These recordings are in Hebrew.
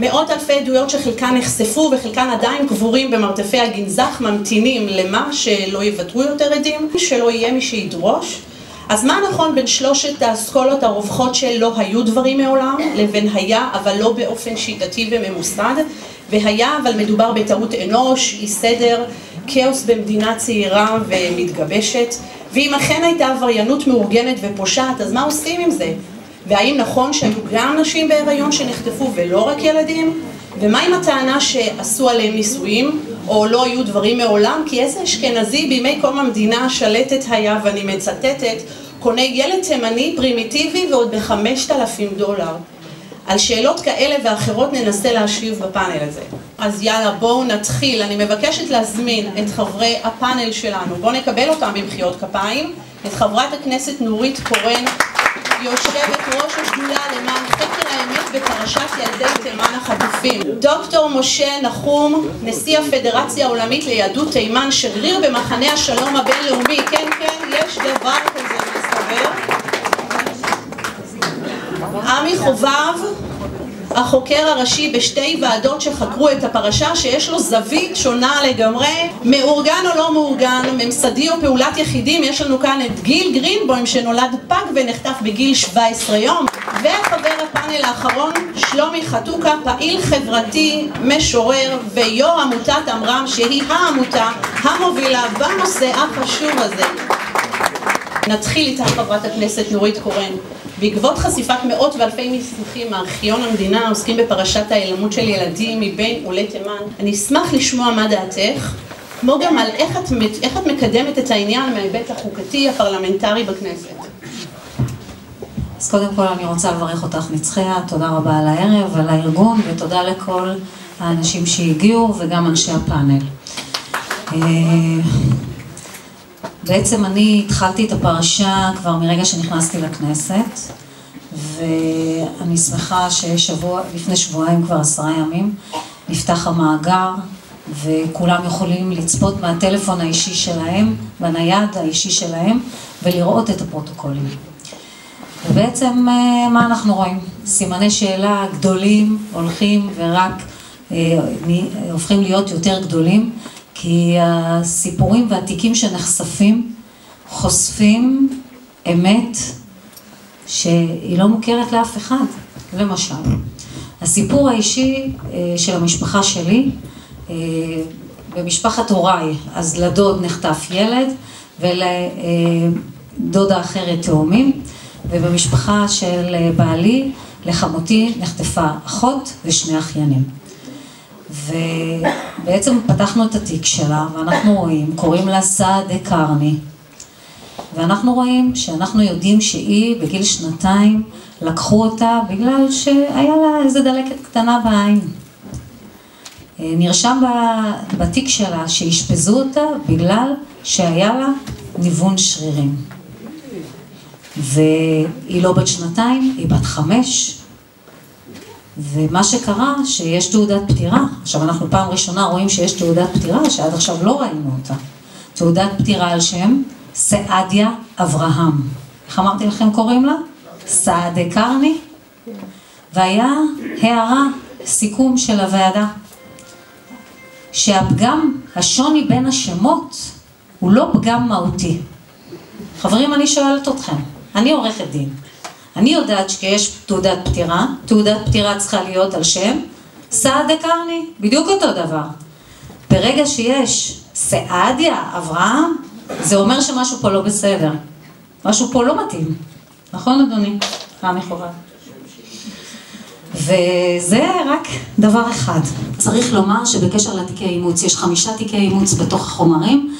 מאות אלפי עדויות שחלקן נחשפו וחלקן עדיין קבורים במרתפי הגנזך ממתינים למה שלא יוותרו יותר עדים, שלא יהיה מי שידרוש. אז מה נכון בין שלושת האסכולות הרווחות שלא היו דברים מעולם, לבין היה אבל לא באופן שיטתי וממוסד, והיה אבל מדובר בטעות אנוש, אי סדר, כאוס במדינה צעירה ומתגבשת, ואם אכן הייתה עבריינות מאורגנת ופושעת, אז מה עושים עם זה? והאם נכון שהיו גם נשים בהיריון שנחטפו ולא רק ילדים? ומה עם הטענה שעשו עליהם ניסויים, או לא היו דברים מעולם? כי איזה אשכנזי בימי קום המדינה השלטת היה, ואני מצטטת, קונה ילד תימני פרימיטיבי ועוד $5,000. על שאלות כאלה ואחרות ננסה להשיב בפאנל הזה. אז יאללה, בואו נתחיל. אני מבקשת להזמין את חברי הפאנל שלנו. בואו נקבל אותם במחיאות כפיים. את חברת הכנסת נורית קורן, יושבת ראש השדולה למען חקר האמת בפרשת ילדי תימן החטופים. דוקטור משה נחום, נשיא הפדרציה העולמית ליהדות תימן, שגריר במחנה השלום הבינלאומי. כן, יש דבר כזה, מסתבר. עמי חובב, החוקר הראשי בשתי ועדות שחקרו את הפרשה, שיש לו זווית שונה לגמרי, מאורגן או לא מאורגן, ממסדי או פעולת יחידים. יש לנו כאן את גיל גרינבוים שנולד פג ונחטף בגיל 17 יום, וחבר הפאנל האחרון שלומי חתוקה, פעיל חברתי, משורר ויו"ר עמותת אמרם, שהיא העמותה המובילה בנושא החשוב הזה. נתחיל איתה חברת הכנסת נורית קורן. בעקבות חשיפת מאות ואלפי מסמכים מארכיון המדינה העוסקים בפרשת ההיעלמות של ילדים מבין עולי תימן, אני אשמח לשמוע מה דעתך, כמו גם על איך את מקדמת את העניין מההיבט החוקתי הפרלמנטרי בכנסת. אז קודם כל אני רוצה לברך אותך נצחיה, תודה רבה על הערב, על הארגון, ותודה לכל האנשים שהגיעו וגם אנשי הפאנל. בעצם אני התחלתי את הפרשה כבר מרגע שנכנסתי לכנסת, ואני שמחה לפני שבועיים, כבר 10 ימים, נפתח המאגר, וכולם יכולים לצפות מהטלפון האישי שלהם, בנייד האישי שלהם, ולראות את הפרוטוקולים. ובעצם מה אנחנו רואים? סימני שאלה גדולים הולכים ורק הופכים להיות יותר גדולים, כי הסיפורים והתיקים שנחשפים חושפים אמת שהיא לא מוכרת לאף אחד. למשל, הסיפור האישי של המשפחה שלי, במשפחת הוריי, אז לדוד נחטף ילד ולדודה אחרת תאומים, ובמשפחה של בעלי, לחמותי, נחטפה אחות ושני אחיינים. ובעצם פתחנו את התיק שלה, ואנחנו רואים, קוראים לה סעדה קרני, ואנחנו רואים שאנחנו יודעים שהיא בגיל 2 לקחו אותה בגלל שהיה לה איזה דלקת קטנה בעין. נרשם בתיק שלה שהשפזו אותה בגלל שהיה לה ניוון שרירים. והיא לא בת 2, היא בת 5. ומה שקרה, שיש תעודת פטירה. עכשיו אנחנו פעם ראשונה רואים שיש תעודת פטירה, שעד עכשיו לא ראינו אותה. תעודת פטירה על שם סעדיה אברהם. איך אמרתי לכם קוראים לה? סעדה קרני. והיה הערה, סיכום של הוועדה, שהפגם, השוני בין השמות, הוא לא פגם מהותי. חברים, אני שואלת אתכם, אני עורכת דין. אני יודעת שיש תעודת פטירה, תעודת פטירה צריכה להיות על שם סעדה קרני, בדיוק אותו דבר. ברגע שיש סעדיה אברהם, זה אומר שמשהו פה לא בסדר. משהו פה לא מתאים. נכון אדוני? רמי חובב. וזה רק דבר אחד. צריך לומר שבקשר לתיקי אימוץ, יש 5 תיקי אימוץ בתוך החומרים.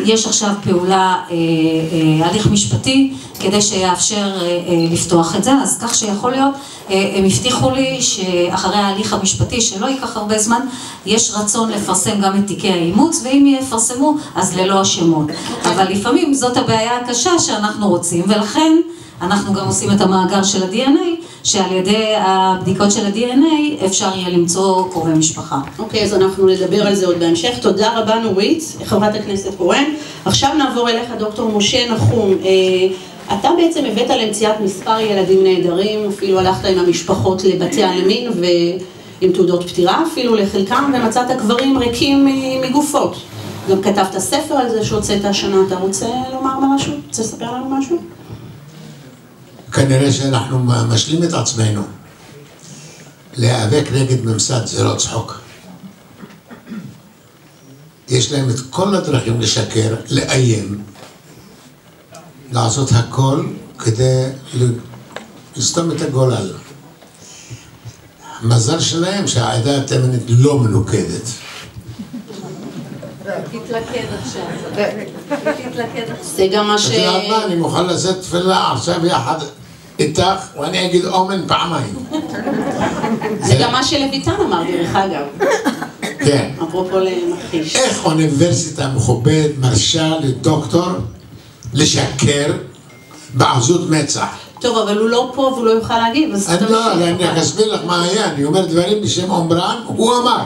יש עכשיו פעולה, הליך משפטי, כדי שיאפשר לפתוח את זה. אז כך שיכול להיות, הם הבטיחו לי שאחרי ההליך המשפטי, שלא ייקח הרבה זמן, יש רצון לפרסם גם את תיקי האימוץ, ואם יפרסמו, אז ללא השמות. אבל לפעמים זאת הבעיה הקשה שאנחנו רוצים, ולכן אנחנו גם עושים את המאגר של ה-DNA, שעל ידי הבדיקות של ה-DNA אפשר יהיה למצוא קרובי משפחה. אוקיי, אז אנחנו נדבר על זה עוד בהמשך. תודה רבה נורית, חברת הכנסת קורן. עכשיו נעבור אליך דוקטור משה נחום. אתה בעצם הבאת למציאת מספר ילדים נהדרים, אפילו הלכת עם המשפחות לבתי העלמין עם תעודות פטירה אפילו לחלקם, ומצאת קברים ריקים מגופות. גם כתבת ספר על זה שהוצאת השנה, אתה רוצה לומר משהו? רוצה לספר לנו משהו? כנראה שאנחנו משלים את עצמנו. להיאבק נגד ממסד זה לא צחוק. יש להם את כל הדרכים לשקר, לאיים, לעשות הכל כדי לסתום את הגולל. המזל שלהם שהעדה התימנית לא מנוקדת. תתלכד עכשיו. תתלכד עכשיו. זה גם מה את יודעת מה, אני מוכן לשאת תפילה עכשיו יחד איתך, ואני אגיד אומן פעמיים. זה גם מה שלויטן אמר, דרך אגב. כן. אפרופו למכחיש. איך אוניברסיטה מכובדת מרשה לדוקטור לשקר בעזות מצח? טוב, אבל הוא לא פה והוא לא יוכל להגיב, אז אני לא, אני אסביר לך מה היה, אני אומר דברים בשם אומרם, הוא אמר.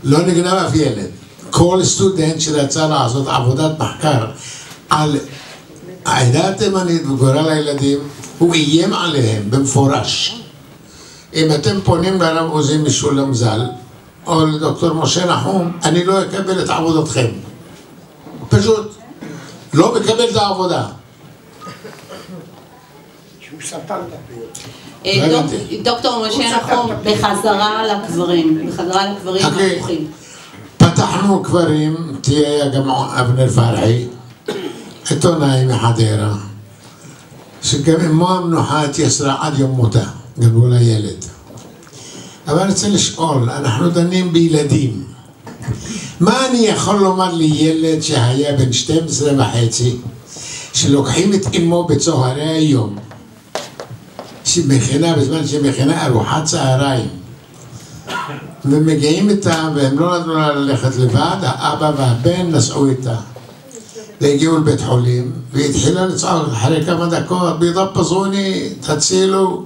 לא נגנב אף ילד. כל סטודנט שרצה לעשות עבודת מחקר על העדה התימנית וגורל הילדים, הוא איים עליהם במפורש. אם אתם פונים לרב עוזי משולם ז"ל, או לדוקטור משה נחום, אני לא אקבל את עבודתכם. פשוט. לא מקבל את העבודה. שהוא סתם את הפיות. דוקטור משה נחום, בחזרה לקברים הפתוחים. פתחנו קברים, תהיה גם אבנר פרחי, עיתונאי מחדרה, שגם אמו המנוחה התייסרה עד יום מותה, גנבו לה ילד. אבל אני רוצה לשאול, אנחנו דנים בילדים. מה אני יכול לומר לילד שהיה בן 12 וחצי, שלוקחים את אמו בצהרי היום, שמכינה, בזמן שמכינה ארוחת צהריים, ומגיעים איתה, והם לא נתנו לה ללכת לבד, האבא והבן נסעו איתה. והגיעו לבית חולים, והתחילה לצעוק אחרי כמה דקות, בידפזוני, תצילו,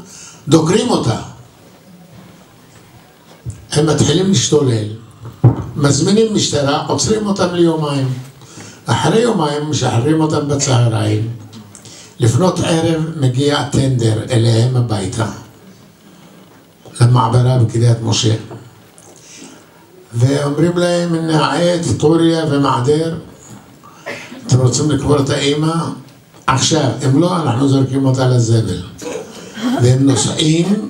דוקרים אותה. הם מתחילים להשתולל, מזמינים משטרה, עוצרים אותם ליומיים. אחרי יומיים משחררים אותם בצהריים. לפנות ערב מגיע טנדר אליהם הביתה, למעברה בקריית משה. ואומרים להם, נעט, טוריה ומעדר, אתם רוצים לקבור את האמא? עכשיו, אם לא, אנחנו זורקים אותה לזבל. והם נוסעים,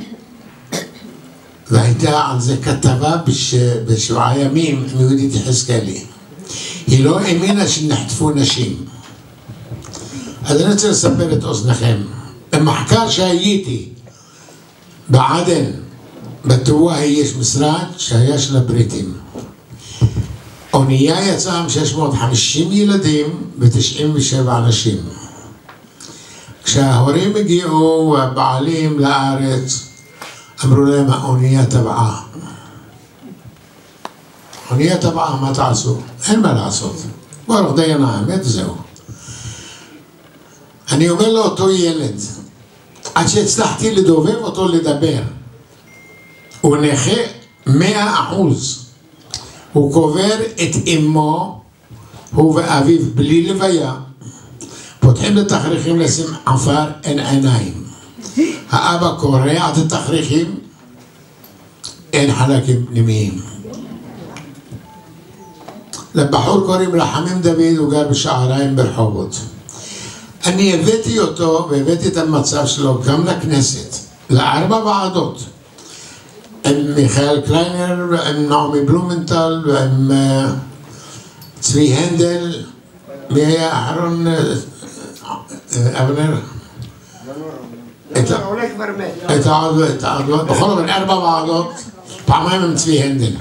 והייתה על זה כתבה בשבעה ימים עם יהודית יחזקאלי. היא לא האמינה שנחטפו נשים. אז אני רוצה לספר את אוזניכם. במחקר שהייתי בעדן, בתוואי יש משרד שהיה של הבריטים. אונייה יצאה עם 650 ילדים ו97 אנשים. כשההורים הגיעו, הבעלים לארץ, אמרו להם, האונייה טבעה. אונייה טבעה, מה תעשו? אין מה לעשות. ברוך דיין האמת, זהו. אני אומר לאותו ילד, עד שהצלחתי לדובב אותו לדבר, הוא נכה 100%. הוא קובר את אמו, הוא ואביו, בלי לוויה. פותחים לתכריכים לשים עפר, אין עיניים. האבא קורע את התכריכים, אין חלקים פנימיים. לבחור קוראים רחמים דוד, הוא גר בשעריים ברחובות. אני הבאתי אותו והבאתי את המצב שלו גם לכנסת, ל4 ועדות. עם מיכאל קליינר, ועם נעמי בלומנטל, ועם צבי הנדל. מי היה האחרון? אבנר? עולה כבר מת. בכל אופן 4 ועדות, פעמיים עם צבי הנדל.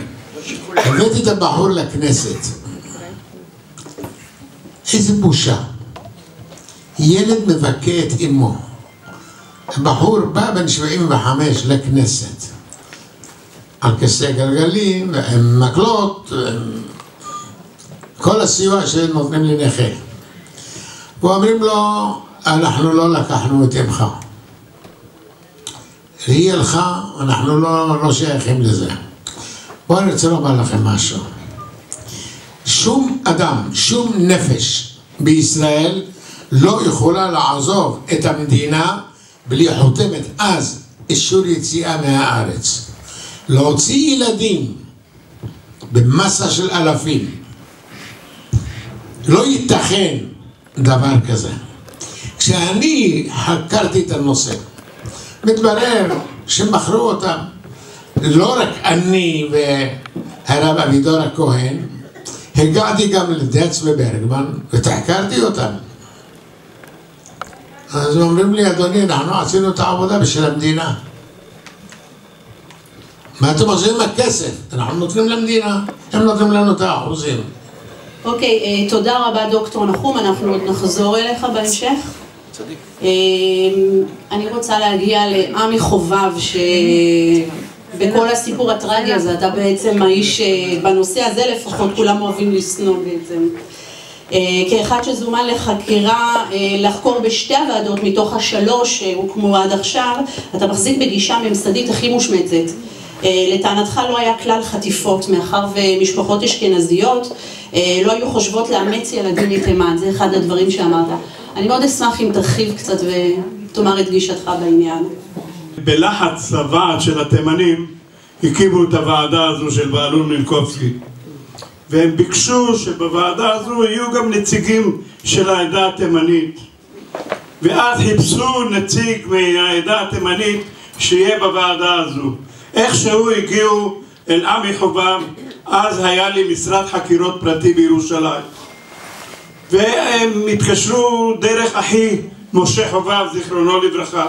הבאתי את הבחור לכנסת. איזה בושה. ילד מבכה את אמו. הבחור בא בן 75 לכנסת. על כיסא גלגלים, עם מקלות, כל הסיוע שנותנים לנכה. ואומרים לו, אנחנו לא לקחנו את אמך. היא הלכה, אנחנו לא שייכים לזה. בואו אני רוצה לומר לכם משהו. שום אדם, שום נפש בישראל לא יכולה לעזוב את המדינה בלי חותמת אז אישור יציאה מהארץ. להוציא ילדים במסה של אלפים, לא ייתכן דבר כזה. כשאני חקרתי את הנושא, מתברר שמכרו אותם, לא רק אני והרב אבידור הכהן, הגעתי גם לדץ וברגמן ותחקרתי אותם. אז אומרים לי, אדוני, אנחנו עשינו את העבודה בשביל המדינה. מה אתם עושים עם הכסף? אנחנו נותנים למדינה, הם נותנים לנו את האחוזים. אוקיי, תודה רבה דוקטור נחום, אנחנו עוד נחזור אליך בהמשך. אני רוצה להגיע לעמי חובב, שבכל הסיפור הטרגי הזה אתה בעצם האיש, בנושא הזה לפחות כולם אוהבים לשנוא בעצם. כאחד שזומן לחקירה, לחקור בשתי הוועדות מתוך השלוש שהוקמו עד עכשיו, אתה מחזיק בגישה ממסדית הכי מושמצת. לטענתך לא היה כלל חטיפות, מאחר ומשפחות אשכנזיות לא היו חושבות לאמץ ילדים מתימן, זה אחד הדברים שאמרת. אני מאוד אשמח אם תרחיב קצת ותאמר את גישתך בעניין. בלחץ הוועד של התימנים הקימו את הוועדה הזו של בעלון מינקובסקי, והם ביקשו שבוועדה הזו יהיו גם נציגים של העדה התימנית, ואז חיפשו נציג מהעדה התימנית שיהיה בוועדה הזו. איכשהו הגיעו אל עמי חובב, אז היה לי משרד חקירות פרטי בירושלים, והם התקשרו דרך אחי משה חובב זיכרונו לברכה.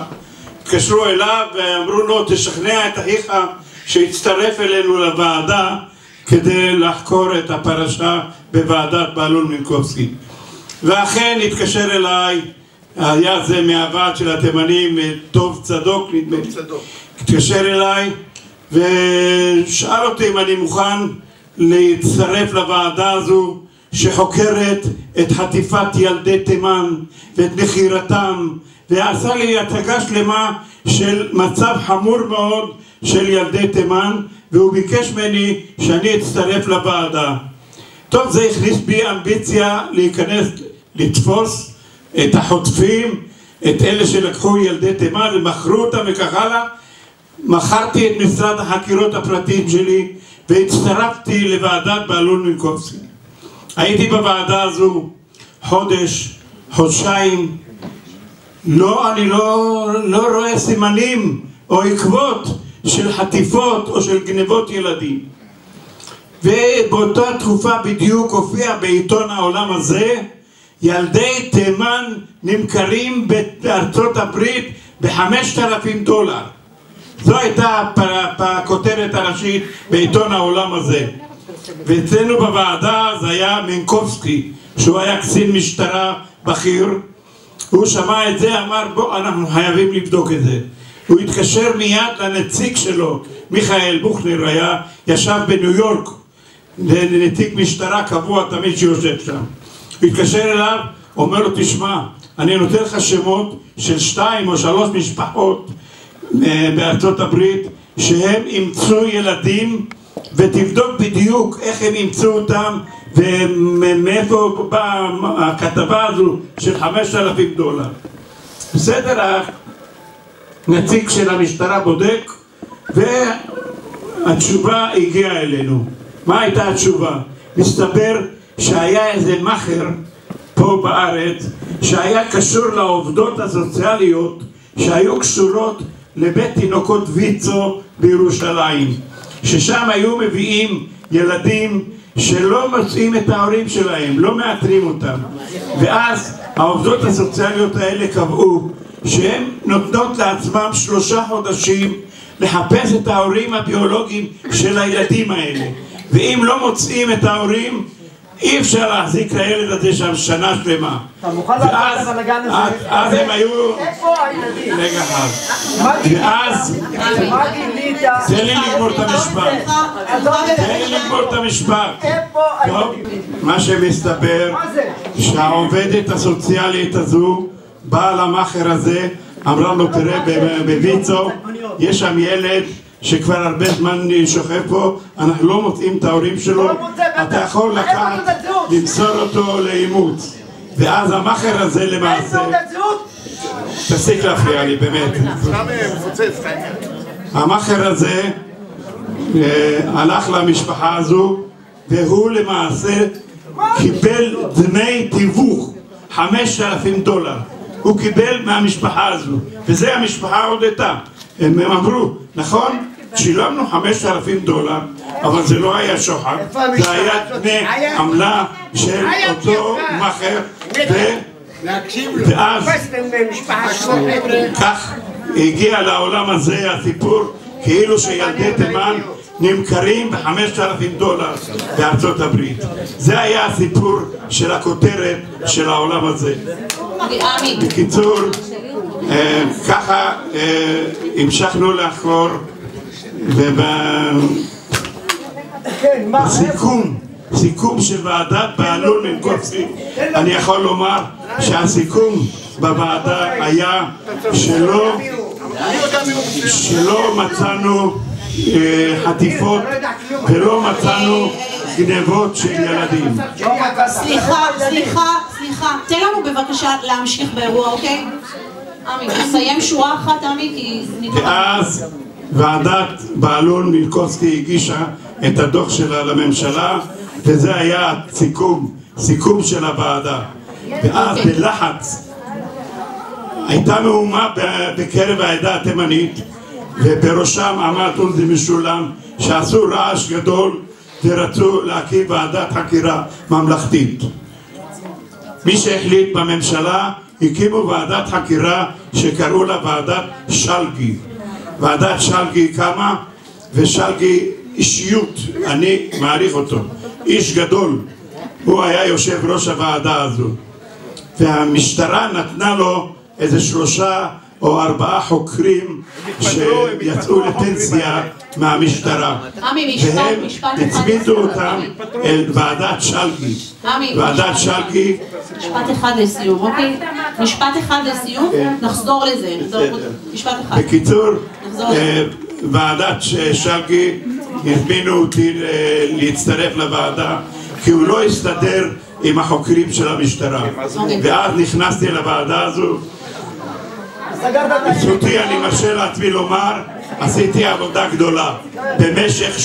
התקשרו אליו ואמרו לו, תשכנע את אחיך שהצטרף אלינו לוועדה כדי לחקור את הפרשה בוועדת בעלון מינקובסקי. ואכן התקשר אליי, היה זה מהוועד של התימנים, טוב צדוק נדמה לי, התקשר אליי ושאל אותי אם אני מוכן להצטרף לוועדה הזו שחוקרת את חטיפת ילדי תימן ואת מכירתם, ועשה לי הצגה שלמה של מצב חמור מאוד של ילדי תימן, והוא ביקש ממני שאני אצטרף לוועדה. טוב, זה הכניס בי אמביציה להיכנס, לתפוס את החוטפים, את אלה שלקחו ילדי תימן ומכרו אותם וכך הלאה. מכרתי את משרד החקירות הפרטיים שלי והצטרפתי לוועדת בעלון מינקובסקי. הייתי בוועדה הזו חודש, חודשיים, אני לא רואה סימנים או עקבות של חטיפות או של גנבות ילדים. ובאותה תקופה בדיוק הופיע בעיתון העולם הזה, ילדי תימן נמכרים בארצות הברית ב$5,000. זו הייתה הכותרת הראשית בעיתון העולם הזה. ואצלנו בוועדה זה היה מינקובסקי, שהוא היה קצין משטרה בכיר. הוא שמע את זה, אמר בוא, אנחנו חייבים לבדוק את זה. הוא התקשר מיד לנציג שלו, מיכאל בוכנר, ישב בניו יורק, נציג משטרה קבוע תמיד שיושב שם. הוא התקשר אליו, אומר לו, תשמע, אני נותן לך שמות של 2 או 3 משפחות בארצות הברית שהם אימצו ילדים, ותבדוק בדיוק איך הם אימצו אותם ומאיפה באה הכתבה הזו של $5,000. בסדר, הנציג של המשטרה בודק והתשובה הגיעה אלינו. מה הייתה התשובה? מסתבר שהיה איזה מאכר פה בארץ שהיה קשור לעובדות הסוציאליות שהיו קשורות לבית תינוקות ויצו בירושלים, ששם היו מביאים ילדים שלא מוצאים את ההורים שלהם, לא מאתרים אותם, ואז העובדות הסוציאליות האלה קבעו שהן נותנות לעצמם 3 חודשים לחפש את ההורים הביולוגיים של הילדים האלה, ואם לא מוצאים את ההורים אי אפשר להחזיק לילד הזה שם שנה שלמה. אתה מוכן לעשות את הבלגן הזה? אז הם היו... איפה הילדים? רגע אחד. ואז... מה גילית? תן לי לגמור את המשפט. תן לי לגמור את המשפט. איפה הילדים? מה שמסתבר, שהעובדת הסוציאלית הזו באה למאכר הזה, אמרה לו, תראה, בויצו יש שם ילד שכבר הרבה זמן שוכב פה, אנחנו לא מוצאים את ההורים שלו, אתה יכול לקחת, למסור אותו לאימוץ. ואז המאכר הזה למעשה... תפסיק להפריע לי, באמת. המאכר הזה הלך למשפחה הזו, והוא למעשה קיבל דמי תיווך, $5,000. הוא קיבל מהמשפחה הזו, וזה המשפחה הודתה. הם אמרו, נכון, שילמנו $5,000, אבל זה לא היה שוחד, זה היה דמי עמלה של אותו מאכער, ואז כך הגיע לעולם הזה הסיפור, כאילו שילדי תימן נמכרים $5,000 בארצות הברית. זה היה הסיפור של הכותרת של העולם הזה. בקיצור, ככה המשכנו לחקור, ובסיכום של ועדת בהלול מינקובסקי, אני יכול לומר שהסיכום בוועדה היה שלא מצאנו חטיפות ולא מצאנו גנבות של ילדים. סליחה, תן לנו בבקשה להמשיך באירוע, אוקיי? עמי, נסיים שורה אחת, עמי, כי... ואז ועדת בהלול מינקובסקי הגישה את הדוח שלה לממשלה, וזה היה סיכום של הוועדה. ואז בלחץ הייתה מהומה בקרב העדה התימנית, ובראשם עמד עוזי משולם, שעשו רעש גדול ורצו להקים ועדת חקירה ממלכתית. מי שהחליט בממשלה, הקימו ועדת חקירה שקראו לה ועדת שלגי. ועדת שלגי קמה, ושלגי אישיות, אני מעריך אותו, איש גדול, הוא היה יושב ראש הוועדה הזו, והמשטרה נתנה לו איזה 3 או 4 חוקרים שיצאו לפנסיה מהמשטרה, והם הצמידו אותם אל ועדת שלגי. ועדת שלגי... משפט אחד לסיום, אוקיי? משפט אחד לסיום, נחזור לזה. משפט אחד. בקיצור, ועדת שלגי הזמינו אותי להצטרף לוועדה, כי הוא לא הסתדר עם החוקרים של המשטרה, ואז נכנסתי לוועדה הזו. בזכותי אני מרשה לעצמי לומר, עשיתי עבודה גדולה. במשך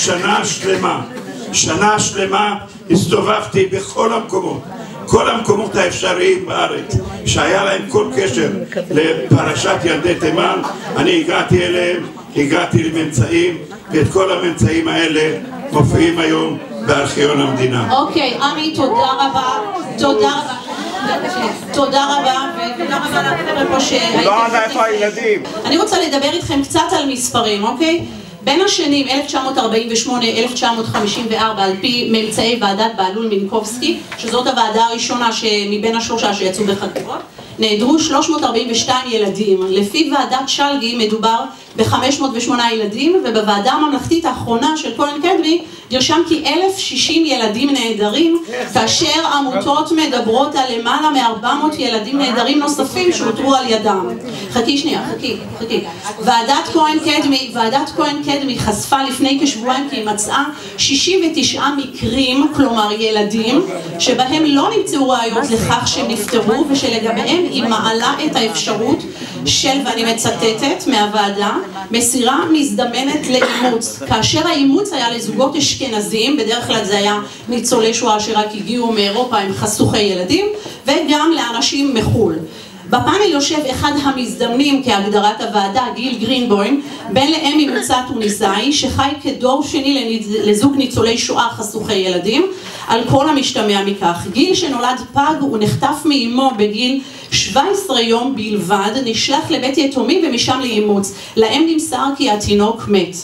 שנה שלמה הסתובבתי בכל המקומות, כל המקומות האפשריים בארץ שהיה להם כל קשר לפרשת ילדי תימן. אני הגעתי אליהם, הגעתי לממצאים, ואת כל הממצאים האלה מופיעים היום בארכיון המדינה. אוקיי, עמי, תודה רבה. תודה רבה לחבר'ה פה שהייתם. אני רוצה לדבר איתכם קצת על מספרים, אוקיי? בין השנים 1948-1954, על פי ממצאי ועדת בהלול מינקובסקי, שזאת הוועדה הראשונה מבין ה3 שיצאו בחקירות, נעדרו 342 ילדים. לפי ועדת שלגי מדובר ב-508 ילדים, ובוועדה הממלכתית האחרונה של כהן קדמי נרשם כי 1,060 ילדים נעדרים, כאשר עמותות מדברות על למעלה מ-400 ילדים נעדרים נוספים שאותרו על ידם. חכי שנייה, חכי. ועדת כהן קדמי חשפה לפני כשבועיים כי היא מצאה 69 מקרים, כלומר ילדים, שבהם לא נמצאו ראיות לכך שהם נפטרו, ושלגביהם היא מעלה את האפשרות של, ואני מצטטת מהוועדה, מסירה מזדמנת לאימוץ, כאשר האימוץ היה לזוגות אשכנזים, בדרך כלל זה היה ניצולי שואה שרק הגיעו מאירופה, הם חסוכי ילדים, וגם לאנשים מחול. בפאנל יושב אחד המזדמנים כהגדרת הוועדה, גיל גרינבוים, בן לאם ממוצא טוניסאי שחי כדור שני לזוג ניצולי שואה חסוכי ילדים, על כל המשתמע מכך. גיל שנולד פג ונחטף מאמו בגיל 17 יום בלבד, נשלח לבית יתומים ומשם לאימוץ. להם נמסר כי התינוק מת.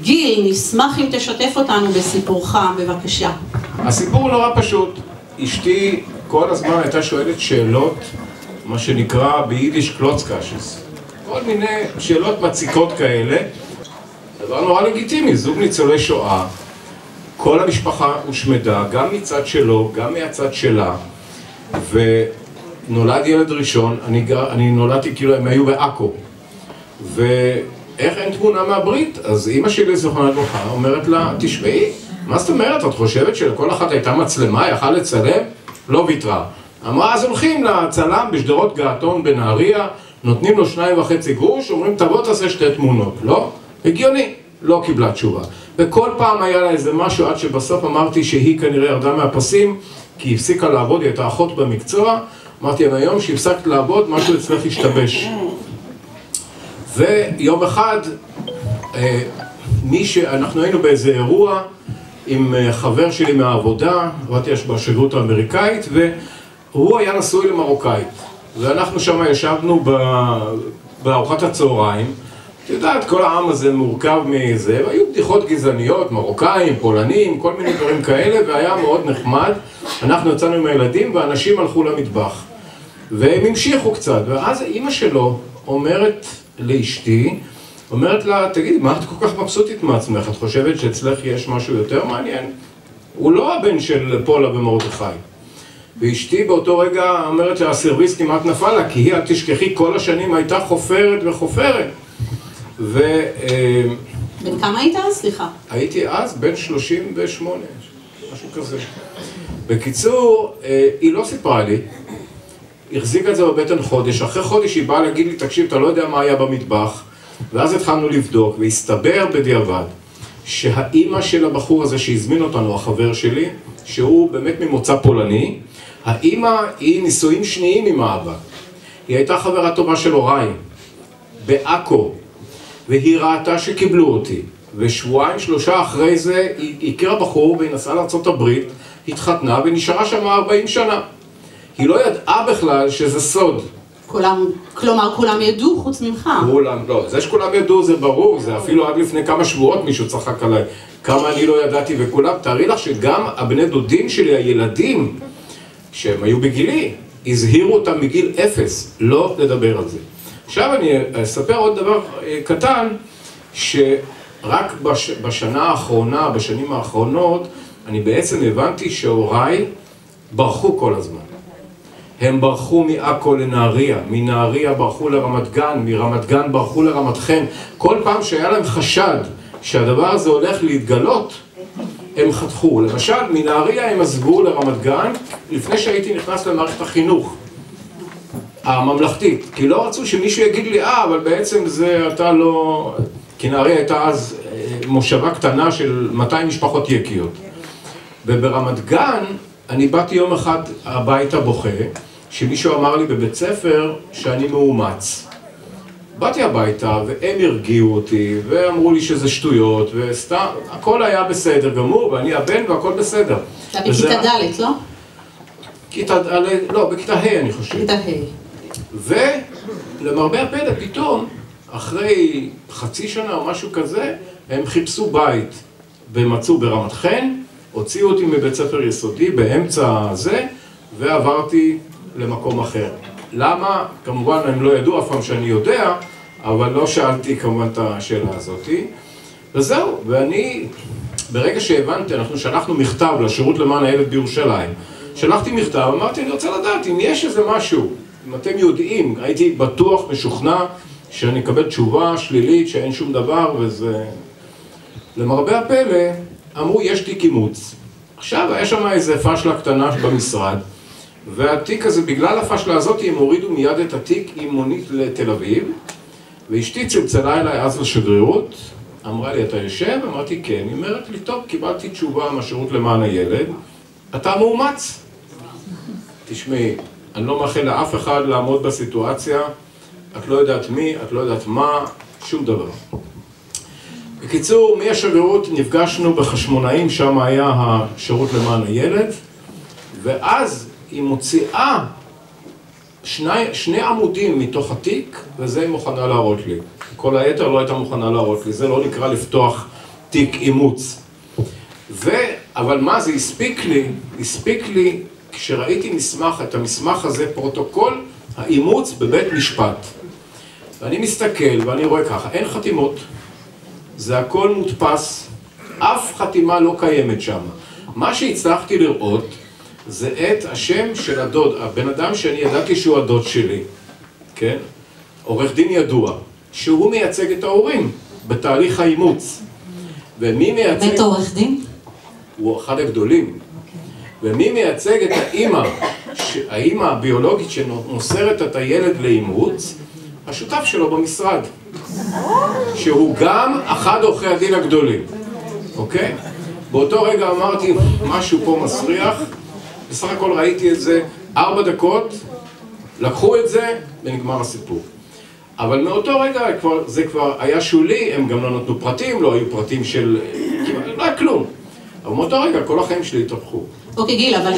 גיל, נשמח אם תשתף אותנו בסיפורך, בבקשה. הסיפור הוא נורא פשוט. אשתי כל הזמן הייתה שואלת שאלות, מה שנקרא ביידיש קלוצקאשס. כל מיני שאלות מציקות כאלה. דבר נורא לגיטימי, זוג ניצולי שואה. כל המשפחה הושמדה, גם מצד שלו, גם מהצד שלה. ונולד ילד ראשון, אני נולדתי כאילו הם היו בעכו. ואיך אין תמונה מהברית? אז אמא שלי זכרונה לברכה אומרת לה, תשמעי, מה זאת אומרת? את חושבת שלכל אחת הייתה מצלמה, יכל לצלם? לא ויתרה. אמרה, אז הולכים לצלם בשדרות געתון בנהריה, נותנים לו 2.5 גרוש, אומרים, תבוא תעשה 2 תמונות. לא? הגיוני. לא קיבלה תשובה. וכל פעם היה לה איזה משהו עד שבסוף אמרתי שהיא כנראה ירדה מהפסים, כי היא הפסיקה לעבוד, היא הייתה אחות במקצוע. אמרתי, היום שהפסקת לעבוד, משהו אצלך השתבש. ויום אחד, אנחנו היינו באיזה אירוע עם חבר שלי מהעבודה, עבדתי בשגרירות האמריקאית, והוא היה נשוי למרוקאית. ואנחנו שם ישבנו בארוחת הצהריים. את יודעת, כל העם הזה מורכב מזה, והיו בדיחות גזעניות, מרוקאים, פולנים, כל מיני דברים כאלה, והיה מאוד נחמד. אנחנו יצאנו עם הילדים, ואנשים הלכו למטבח. והם המשיכו קצת, ואז אמא שלו אומרת לאשתי, אומרת לה, תגידי, מה את כל כך מבסוטית מעצמך? את חושבת שאצלך יש משהו יותר מעניין? הוא לא הבן של פולה ומרדכי. ואשתי באותו רגע אומרת לה, הסרוויס כמעט נפל לה, כי היא, אל תשכחי, כל השנים הייתה חופרת וחופרת. בן כמה היית אז? סליחה. הייתי אז בן 38, משהו כזה. בקיצור, היא לא סיפרה לי, החזיקה את זה בבטן חודש, אחרי חודש היא באה להגיד לי, תקשיב, אתה לא יודע מה היה במטבח, ואז התחלנו לבדוק, והסתבר בדיעבד שהאימא של הבחור הזה שהזמין אותנו, החבר שלי, שהוא באמת ממוצא פולני, האימא היא נישואים שניים עם האבא. היא הייתה חברה טובה של הוריי, בעכו, והיא ראתה שקיבלו אותי. ושבועיים, שלושה אחרי זה, היא הכירה בחור והיא נסעה לארצות הברית, התחתנה ונשארה שם 40 שנה. היא לא ידעה בכלל שזה סוד. כלומר, כולם ידעו חוץ ממך. כולם, לא. זה שכולם ידעו זה ברור, זה אפילו עד לפני כמה שבועות מישהו צחק עליי. כמה אני לא ידעתי וכולם. תארי לך שגם הבני דודים שלי, הילדים, שהם היו בגילי, הזהירו אותם מגיל 0, לא לדבר על זה. עכשיו אני אספר עוד דבר קטן, שרק בשנה האחרונה, בשנים האחרונות, אני בעצם הבנתי שהוריי ברחו כל הזמן. הם ברחו מעכו לנהריה, מנהריה ברחו לרמת גן, מרמת גן ברחו לרמת חן. כל פעם שהיה להם חשד שהדבר הזה הולך להתגלות, הם חתכו. למשל, מנהריה הם עזבו לרמת גן לפני שהייתי נכנס למערכת החינוך הממלכתית. כי לא רצו שמישהו יגיד לי, אבל בעצם זה אתה לא... כי נהריה הייתה אז מושבה קטנה של 200 משפחות יקיות. וברמת גן אני באתי יום אחד הביתה בוכה, שמישהו אמר לי בבית ספר שאני מאומץ. באתי הביתה והם הרגיעו אותי ואמרו לי שזה שטויות וסתם, הכל היה בסדר גמור ואני הבן והכל בסדר. אתה בכיתה ד', לא? לא, בכיתה ה' אני חושב. בכיתה ה'. ולמרבה הפלא פתאום, אחרי חצי שנה או משהו כזה, הם חיפשו בית ומצאו ברמת חן, הוציאו אותי מבית ספר יסודי באמצע הזה, ועברתי למקום אחר. למה? כמובן הם לא ידעו אף פעם שאני יודע, אבל לא שאלתי כמובן את השאלה הזאת. וזהו, ואני, ברגע שהבנתי, אנחנו שלחנו מכתב לשירות למען הילד בירושלים. שלחתי מכתב, אמרתי, אני רוצה לדעת אם יש איזה משהו, אם אתם יודעים, הייתי בטוח, משוכנע, שאני אקבל תשובה שלילית, שאין שום דבר, וזה... למרבה הפלא, אמרו, יש תיק אימוץ. עכשיו, היה שם איזה פשלה קטנה במשרד, והתיק הזה, בגלל הפשלה הזאת, הם הורידו מיד את התיק עם מונית לתל אביב, ואשתי צלצלה אליי אז לשגרירות, אמרה לי, אתה יושב? אמרתי, כן. היא אומרת לי, טוב, קיבלתי תשובה מהשירות למען הילד, אתה מאומץ. תשמעי, אני לא מאחל לאף אחד לעמוד בסיטואציה, את לא יודעת מי, את לא יודעת מה, שום דבר. בקיצור, מהשגרירות נפגשנו בחשמונאים, שם היה השירות למען הילד, ואז היא מוציאה שני עמודים מתוך התיק, וזה היא מוכנה להראות לי. כל היתר לא הייתה מוכנה להראות לי, זה לא נקרא לפתוח תיק אימוץ. אבל מה זה הספיק לי כשראיתי את המסמך הזה, פרוטוקול האימוץ בבית משפט. ואני מסתכל ואני רואה ככה, אין חתימות, זה הכל מודפס, אף חתימה לא קיימת שם. מה שהצלחתי לראות זה את השם של הדוד, הבן אדם שאני ידעתי שהוא הדוד שלי, כן? עורך דין ידוע, שהוא מייצג את ההורים בתהליך האימוץ. ומי מייצג... בית עורך דין? הוא אחד הגדולים. ומי מייצג את האימא, האימא הביולוגית שמוסרת את הילד לאימוץ, השותף שלו במשרד, שהוא גם אחד עורכי הדין הגדולים, אוקיי? באותו רגע אמרתי, משהו פה מסריח, בסך הכל ראיתי את זה 4 דקות, לקחו את זה ונגמר הסיפור. אבל מאותו רגע זה כבר היה שולי, הם גם לא נתנו פרטים, לא היו פרטים של... לא היה כלום. אבל מאותו רגע כל החיים שלי התהפכו. אוקיי גיל, אבל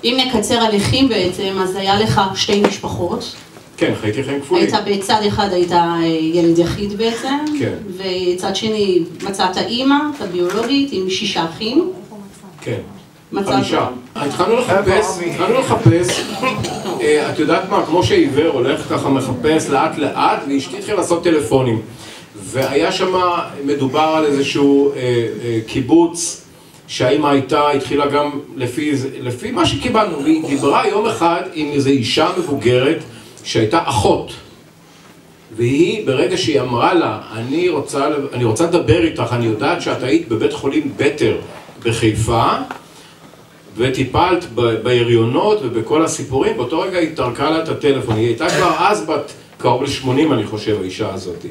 אם נקצר הליכים בעצם, אז היה לך 2 משפחות. כן, חייתי חיים כפולים. בצד אחד היית ילד יחיד בעצם, כן. וצד שני מצאת אימא, את הביולוגית, עם 6 אחים. כן. 5. התחלנו לחפש, את יודעת מה, כמו שעיוור הולך ככה מחפש לאט לאט, ואשתי התחילה לעשות טלפונים. והיה שם מדובר על איזשהו קיבוץ, שהאימא התחילה גם לפי מה שקיבלנו, והיא דיברה יום אחד עם איזו אישה מבוגרת, שהייתה אחות. והיא, ברגע שהיא אמרה לה, אני רוצה לדבר איתך, אני יודעת שאת היית בבית חולים בטר בחיפה, וטיפלת בהריונות ובכל הסיפורים, באותו רגע היא תרקה לה את הטלפון, היא הייתה כבר אז בת קרוב ל-80 אני חושב, האישה הזאת.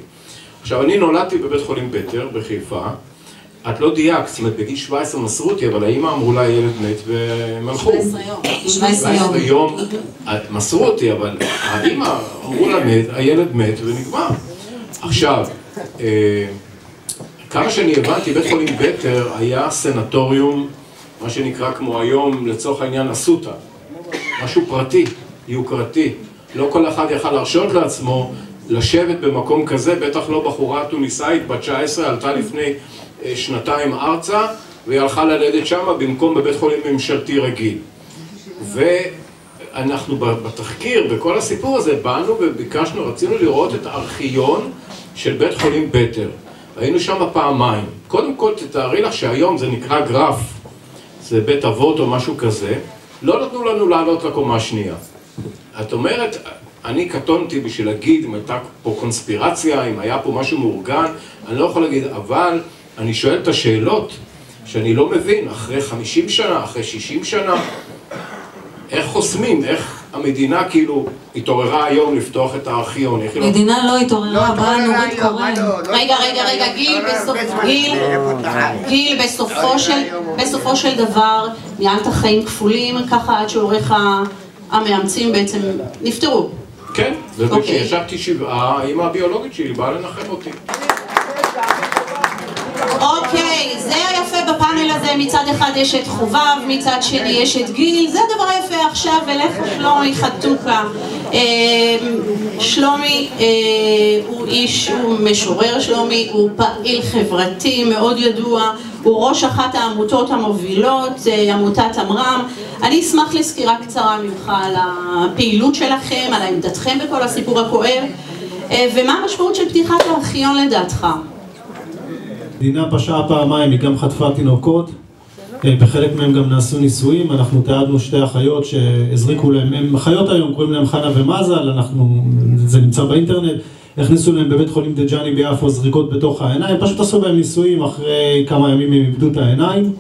עכשיו אני נולדתי בבית חולים בטר בחיפה, את לא דייקת, זאת אומרת בגיל 17 מסרו אותי, אבל האמא אמרו לה ילד מת והם הלכו. 17 יום. מסרו אותי, אבל האמא אמרו לה מת, הילד מת ונגמר. עכשיו, כמה שאני הבנתי, בית חולים בטר היה סנטוריום, מה שנקרא כמו היום, לצורך העניין אסותא. משהו פרטי, יוקרתי. לא כל אחד יכל להרשות לעצמו לשבת במקום כזה, בטח לא בחורה טוניסאית, בת 19, עלתה לפני 2 ארצה, והיא הלכה ללדת שמה במקום בבית חולים ממשלתי רגיל. ואנחנו בתחקיר, בכל הסיפור הזה, באנו וביקשנו, רצינו לראות את הארכיון של בית חולים בטר. היינו שם פעמיים. קודם כל תתארי לך שהיום זה נקרא גרף, זה בית אבות או משהו כזה, לא נתנו לנו לעלות לקומה השנייה. את אומרת, אני קטונתי בשביל להגיד אם הייתה פה קונספירציה, אם היה פה משהו מאורגן, אני לא יכול להגיד, אבל אני שואל את השאלות שאני לא מבין, אחרי 50 שנה, אחרי 60 שנה, איך חוסמים, איך המדינה כאילו התעוררה היום לפתוח את הארכיון? מדינה לא התעוררה, באה נורית קורן. רגע, גיל, בסופו של דבר ניהלת חיים כפולים ככה עד שהוריך המאמצים בעצם נפטרו. כן, וכשישבתי 7, האמא הביולוגית שלי באה לנחם אותי. אוקיי, זה היפה בפאנל הזה, מצד אחד יש את חובב, מצד שני יש את גיל, זה הדבר היפה. עכשיו אליך שלומי חתוקה. שלומי הוא משורר, שלומי הוא פעיל חברתי מאוד ידוע, הוא ראש אחת העמותות המובילות, עמותת אמרם. אני אשמח לסקירה קצרה ממך על הפעילות שלכם, על עמדתכם בכל הסיפור הכואב, ומה המשמעות של פתיחת הארכיון לדעתך? המדינה פשעה פעמיים, היא גם חטפה תינוקות, בחלק מהם גם נעשו ניסויים. אנחנו תיעדנו 2 אחיות שהזריקו להם, הם אחיות היום, קוראים להם חנה ומזל, זה נמצא באינטרנט, הכניסו להם בבית חולים דג'אני ביפו זריקות בתוך העיניים, פשוט עשו בהם ניסויים, אחרי כמה ימים הם איבדו את העיניים,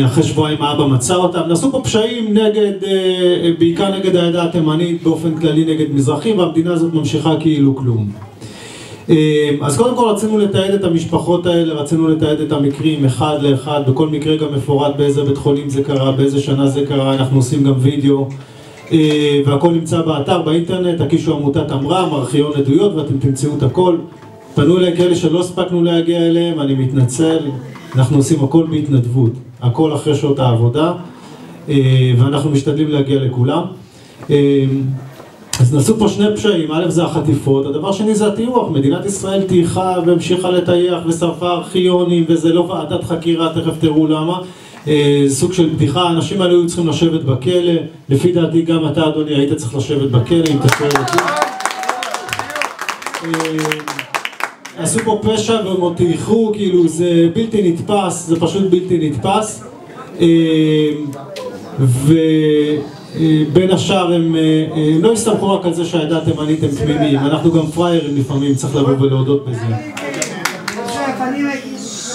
אחרי שבועיים האבא מצא אותם. נעשו פה פשעים בעיקר נגד העדה התימנית, באופן כללי נגד מזרחים, והמדינה הזאת ממשיכה כאילו כלום. אז קודם כל רצינו לתעד את המשפחות האלה, רצינו לתעד את המקרים אחד לאחד, בכל מקרה גם מפורט באיזה בית חולים זה קרה, באיזה שנה זה קרה, אנחנו עושים גם וידאו, והכל נמצא באתר, באינטרנט, תקישו עמותת אמרם, ארכיון עדויות ואתם תמצאו את הכל. פנו אליי כאלה שלא הספקנו להגיע אליהם, אני מתנצל, אנחנו עושים הכל בהתנדבות, הכל אחרי שעות העבודה, ואנחנו משתדלים להגיע לכולם. אז נעשו פה 2 פשעים, א' זה החטיפות, הדבר שני זה הטיוח, מדינת ישראל תיחה והמשיכה לטייח ושרפה ארכיונים, וזה לא ועדת חקירה, תכף תראו למה, סוג של בדיחה. האנשים האלה היו צריכים לשבת בכלא, לפי דעתי גם אתה אדוני היית צריך לשבת בכלא אם תשאל אותי. עשו פה פשע והם עוד תיחו, כאילו זה בלתי נתפס, זה פשוט בלתי נתפס, בין השאר הם לא יסתמכו רק על זה שהעדה התימנית הם תמימים, אנחנו גם פריירים לפעמים, צריך לבוא ולהודות בזה.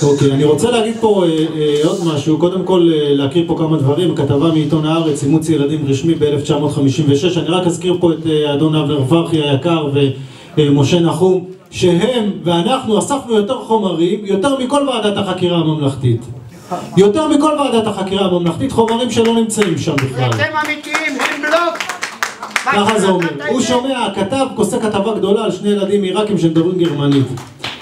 אוקיי, אני רוצה להגיד פה עוד משהו, קודם כל להכיר פה כמה דברים, כתבה מעיתון הארץ, אימוץ ילדים רשמי ב-1956, אני רק אזכיר פה את אדון אבנר פרחי היקר ומשה נחום, שהם ואנחנו אספנו יותר חומרים, יותר מכל ועדת החקירה הממלכתית. יותר מכל ועדת החקירה הממלכתית, חומרים שלא נמצאים שם בכלל. אתם אמיתיים, הם בלוק! ככה זה אומר. הוא שומע, כתב, עושה כתבה גדולה על שני ילדים עיראקים שמדברים גרמנית.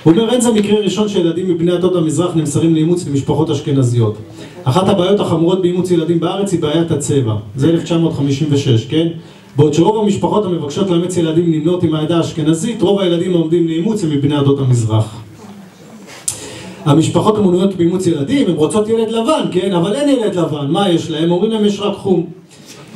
הוא אומר, אין זה מקרה ראשון שילדים מבני עדות המזרח נמסרים לאימוץ למשפחות אשכנזיות. אחת הבעיות החמורות באימוץ ילדים בארץ היא בעיית הצבע. זה 1956, כן? בעוד שרוב המשפחות המבקשות לאמץ ילדים נמנות עם העדה האשכנזית, רוב הילדים העומדים לאימוץ הם מבני עדות המזרח. המשפחות המעוניינות באימוץ ילדים, הן רוצות ילד לבן, כן? אבל אין ילד לבן, מה יש להם? אומרים להם יש רק חום.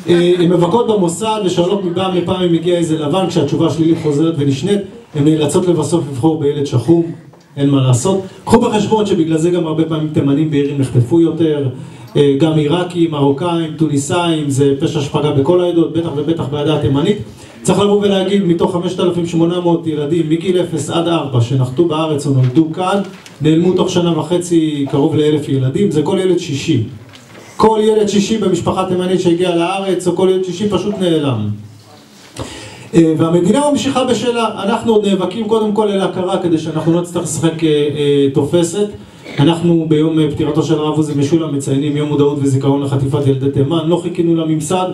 הן מבקרות במוסד ושואלות מפעם לפעם אם הגיע איזה לבן, כשהתשובה שלילית חוזרת ונשנית, הן נאלצות לבסוף לבחור בילד שחום, אין מה לעשות. קחו בחשבון שבגלל זה גם הרבה פעמים תימנים בעירים נחטפו יותר, גם עיראקים, מרוקאים, טוניסאים, זה פשע שפגע בכל העדות, בטח ובטח בעדה התימנית. צריך לבוא ולהגיד, מתוך 5,800 ילדים מגיל 0 עד 4 שנחתו בארץ או נולדו כאן, נעלמו תוך שנה וחצי קרוב ל1,000 ילדים, זה כל ילד שישי. כל ילד שישי במשפחה תימנית שהגיע לארץ, או כל ילד שישי פשוט נעלם. והמדינה ממשיכה בשלה, אנחנו עוד נאבקים קודם כל אל הכרה כדי שאנחנו לא נצטרך לשחק תופסת. אנחנו ביום פטירתו של הרב עוזי משולם מציינים יום מודעות וזיכרון לחטיפת ילדי תימן, לא חיכינו לממסד,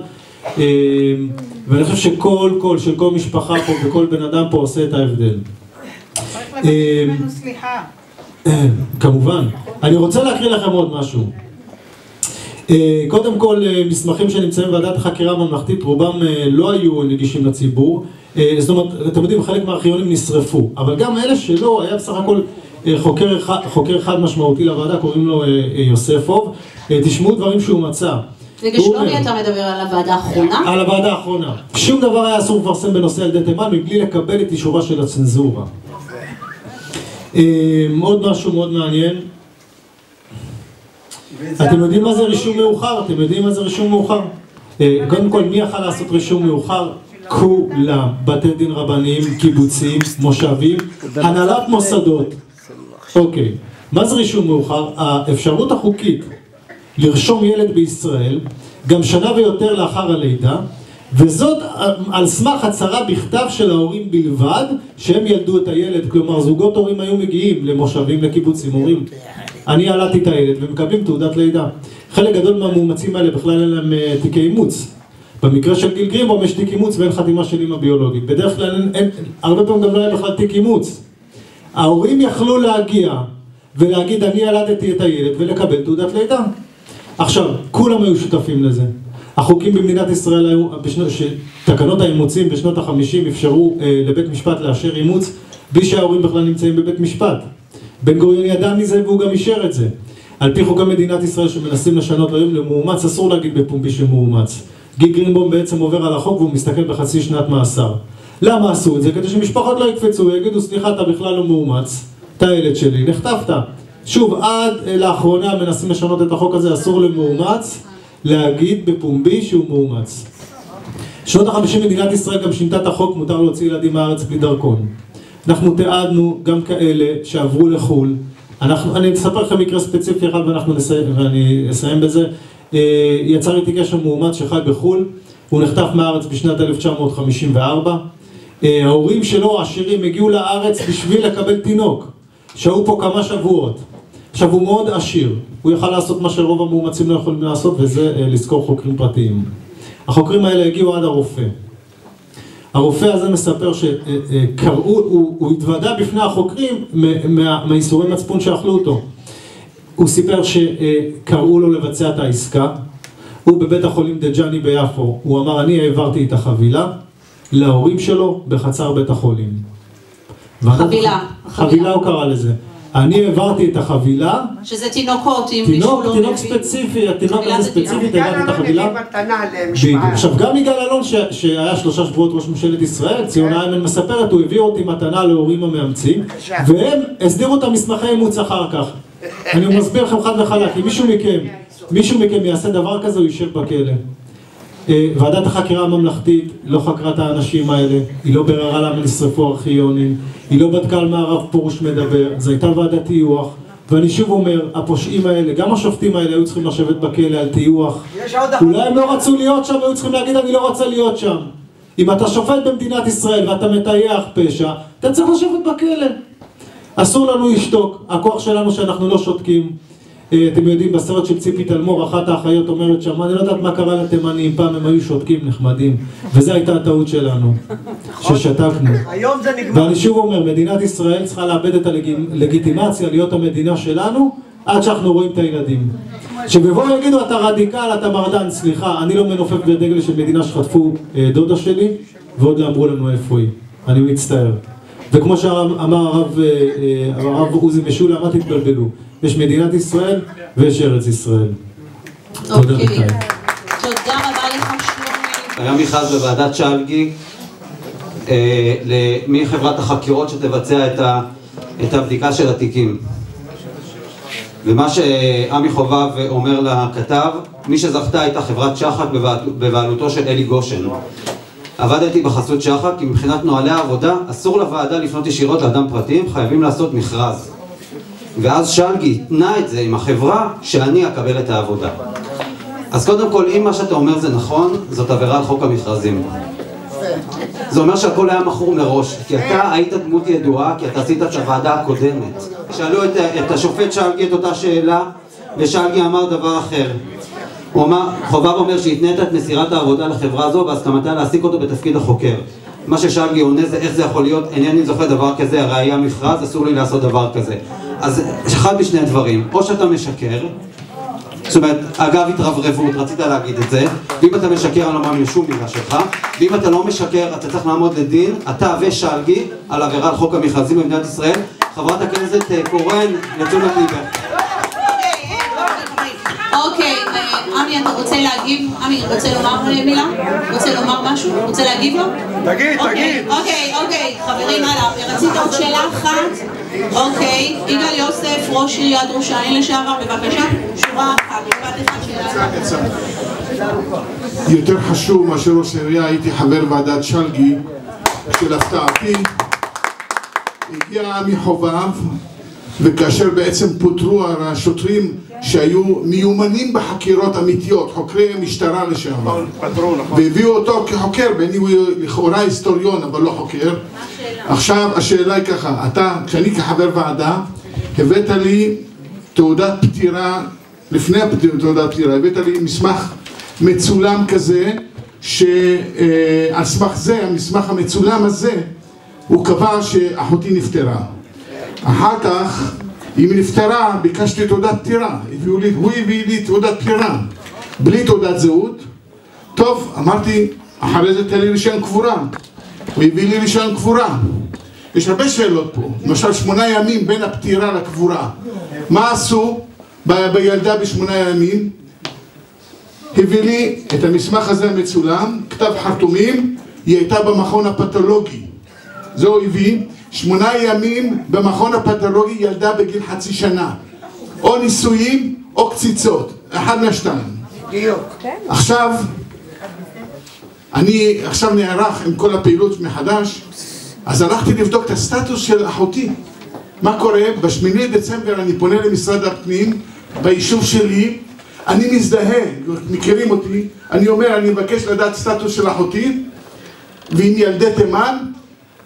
ואני חושב שכל קול של כל משפחה פה וכל בן אדם פה עושה את ההבדל. צריך לבקש ממנו סליחה. כמובן. אני רוצה להקריא לכם עוד משהו. קודם כל, מסמכים שנמצאים בוועדת החקירה הממלכתית, רובם לא היו נגישים לציבור. זאת אומרת, אתם יודעים, חלק מהארכיונים נשרפו, אבל גם אלה שלא, היה בסך הכל חוקר אחד משמעותי לוועדה, קוראים לו יוספוב. תשמעו דברים שהוא מצא. רגע, שלומי, אתה מדבר על הוועדה האחרונה? על הוועדה האחרונה. שום דבר היה אסור לפרסם בנושא ילדי תימן מבלי לקבל את אישורה של הצנזורה. עוד משהו מאוד מעניין. אתם יודעים מה זה רישום מאוחר? אתם יודעים מה זה רישום מאוחר? קודם כל, מי יכל לעשות רישום מאוחר? כולם, בתי דין רבניים, קיבוצים, מושבים, הנהלת מוסדות. אוקיי, מה זה רישום מאוחר? האפשרות החוקית לרשום ילד בישראל, גם שנה ויותר לאחר הלידה, וזאת על סמך הצהרה בכתב של ההורים בלבד, שהם ילדו את הילד. כלומר, זוגות הורים היו מגיעים למושבים, לקיבוצים, הורים. אני ילדתי את הילד ומקבלים תעודת לידה. חלק גדול מהמאומצים האלה בכלל אין להם תיקי אימוץ. במקרה של גיל גרינבוים יש תיק אימוץ ואין חתימה של אמא ביולוגית. בדרך כלל הרבה פעמים גם לא היה בכלל תיק אימוץ. ההורים יכלו להגיע ולהגיד אני ילדתי את הילד ולקבל תעודת לידה. עכשיו, כולם היו שותפים לזה. החוקים במדינת ישראל היו, תקנות האימוצים בשנות ה-50 אפשרו לבית משפט לאשר אימוץ בלי שההורים בכלל נמצאים בבית משפט. בן גוריון ידע מזה והוא גם אישר את זה. על פי חוקי מדינת ישראל שמנסים לשנות היום למאומץ, אסור להגיד בפומבי שמאומץ. גיל גרינבוים בעצם עובר על החוק והוא מסתכל בחצי שנת מאסר. למה עשו את זה? כדי שמשפחות לא יקפצו, יגידו סליחה, אתה בכלל לא מאומץ, אתה הילד שלי, נחטפת. שוב, עד לאחרונה מנסים לשנות את החוק הזה, אסור למאומץ להגיד בפומבי שהוא מאומץ. שנות ה-50 מדינת ישראל גם שינתה את החוק, מותר להוציא ילדים מהארץ בלי דרכון. אנחנו תיעדנו גם כאלה שעברו לחול. אני אספר לכם מקרה ספציפי אחד ואני אסיים בזה. יצר איתי קשר מאומץ שחי בחול, הוא נחטף מהארץ בשנת 1954. ההורים שלו, העשירים, הגיעו לארץ בשביל לקבל תינוק. שהו פה כמה שבועות. עכשיו הוא מאוד עשיר, הוא יכל לעשות מה שרוב המאומצים לא יכולים לעשות, וזה לזכור חוקרים פרטיים. החוקרים האלה הגיעו עד הרופא. הרופא הזה מספר שקראו, הוא התוודע בפני החוקרים מהאיסורי מצפון שאכלו אותו. הוא סיפר שקראו לו לבצע את העסקה, הוא בבית החולים דג'אני ביפו, הוא אמר אני העברתי את החבילה להורים שלו בחצר בית החולים. חבילה הוא קרא לזה. אני העברתי את החבילה, שזה תינוקות, תינוק ספציפי, התינוק הזה ספציפית, העברתי את החבילה. עכשיו גם יגאל אלון שהיה 3 שבועות ראש ממשלת ישראל, ציונה איימן מספרת, הוא הביא אותי מתנה להורים המאמצים, והם הסדירו את המסמכי אימוץ אחר כך. אני מסביר לכם חד וחלק, אם מישהו מכם יעשה דבר כזה, הוא יישב בכלא. ועדת החקירה הממלכתית לא חקרה את האנשים האלה, היא לא בררה למה נשרפו ארכיונים, היא לא בדקה על מה הרב פרוש מדבר, זו הייתה ועדת טיוח, ואני שוב אומר, הפושעים האלה, גם השופטים האלה היו צריכים לשבת בכלא על טיוח, אולי הם לא רצו להיות שם, היו צריכים להגיד אני לא רוצה להיות שם. אם אתה שופט במדינת ישראל ואתה מטייח פשע, אתה צריך לשבת בכלא. אסור לנו לשתוק, הכוח שלנו שאנחנו לא שותקים. אתם יודעים, בסרט של ציפי תלמור, אחת האחיות אומרת שם, אני לא יודעת מה קרה לתימנים, פעם הם היו שותקים נחמדים, וזו הייתה הטעות שלנו, ששתקנו. היום זה נגמר. ואני שוב אומר, מדינת ישראל צריכה לאבד את הלגיטימציה להיות המדינה שלנו, עד שאנחנו רואים את הילדים. שבבואו יגידו, אתה רדיקל, אתה מרדן, סליחה, אני לא מנופף בדגל של מדינה שחטפו דודה שלי, ועוד לא אמרו לנו איפה היא. אני מצטער. וכמו שאמר הרב עוזי משולם, אל תתבלבלו. יש מדינת ישראל ויש ארץ ישראל. תודה לכם. תודה רבה לך שלומי. היה מכרז בוועדת שלגי מחברת החקירות שתבצע את הבדיקה של התיקים. ומה שעמי חובב אומר לכתב, מי שזכתה הייתה חברת שחק בבעלותו של אלי גושן. עבדתי בחסות שחק, כי מבחינת נוהלי העבודה אסור לוועדה לפנות ישירות לאדם פרטיים, חייבים לעשות מכרז. ואז שלגי התנה את זה עם החברה שאני אקבל את העבודה. אז קודם כל, אם מה שאתה אומר זה נכון, זאת עבירה על חוק המכרזים. זה אומר שהכל היה מכור מראש, כי אתה היית דמות ידועה, כי אתה עשית את הוועדה הקודמת. שאלו את השופט שלגי את אותה שאלה, ושלגי אמר דבר אחר. הוא אמר, חובב אומר שהתנית את מסירת העבודה לחברה הזו, בהסכמתה להעסיק אותו בתפקיד החוקר. מה ששלגי עונה זה איך זה יכול להיות, אינני זוכר דבר כזה, הרי היה מכרז, אסור לי לעשות דבר כזה. אז אחד בשני הדברים, או שאתה משקר, זאת אומרת, אגב התרברבות, רצית להגיד את זה, ואם אתה משקר אני לא מאמין לשום מילה שלך, ואם אתה לא משקר אתה צריך לעמוד לדין, אתה ושלגי, על עבירה על חוק המכרזים במדינת ישראל. חברת הכנסת קורן, לתשומת ליבך. אוקיי, עמי, אתה רוצה להגיב? עמי, רוצה לומר מילה? רוצה לומר משהו? רוצה להגיב לו? תגיד. אוקיי, חברים, הלאה. רצית עוד שאלה אחת? אוקיי, יגאל יוסף, ראש עיריית ראש העין לשעבר, בבקשה. שורה אחת, משפט אחד שאלה. יותר חשוב מאשר ראש העירייה, הייתי חבר ועדת שלגי, שלהפתעתי הגיע עמי חובב, וכאשר בעצם פוטרו השוטרים שהיו מיומנים בחקירות אמיתיות, חוקרי משטרה לשעבר, והביאו אותו כחוקר, בעיני הוא לכאורה היסטוריון אבל לא חוקר. עכשיו השאלה היא ככה, אתה, כשאני כחבר ועדה, הבאת לי תעודת פטירה, לפני תעודת פטירה, הבאת לי מסמך מצולם כזה, שעל סמך זה, המסמך המצולם הזה, הוא קבע שאחותי נפטרה. אחר כך, אם היא נפטרה, ביקשתי תעודת פטירה, הוא הביא לי תעודת פטירה, בלי תעודת זהות. טוב, אמרתי, אחרי זה תן לי רישיון קבורה. הוא הביא לי רישיון קבורה. יש הרבה שאלות פה, למשל 8 ימים בין הפטירה לקבורה. מה עשו בילדה ב8 ימים? הביא לי את המסמך הזה המצולם, כתב חרטומים, היא הייתה במכון הפתולוגי. זהו הביא. 8 ימים במכון הפתולוגי, ילדה בגיל 0.5 שנה. או ניסויים או קציצות, אחד מהשתיים. עכשיו, אני עכשיו נערך עם כל הפעילות מחדש, אז הלכתי לבדוק את הסטטוס של אחותי. מה קורה? ב8 דצמבר אני פונה למשרד הפנים, ביישוב שלי, אני מזדהה, מכירים אותי, אני אומר, אני מבקש לדעת סטטוס של אחותי, ועם ילדי תימן,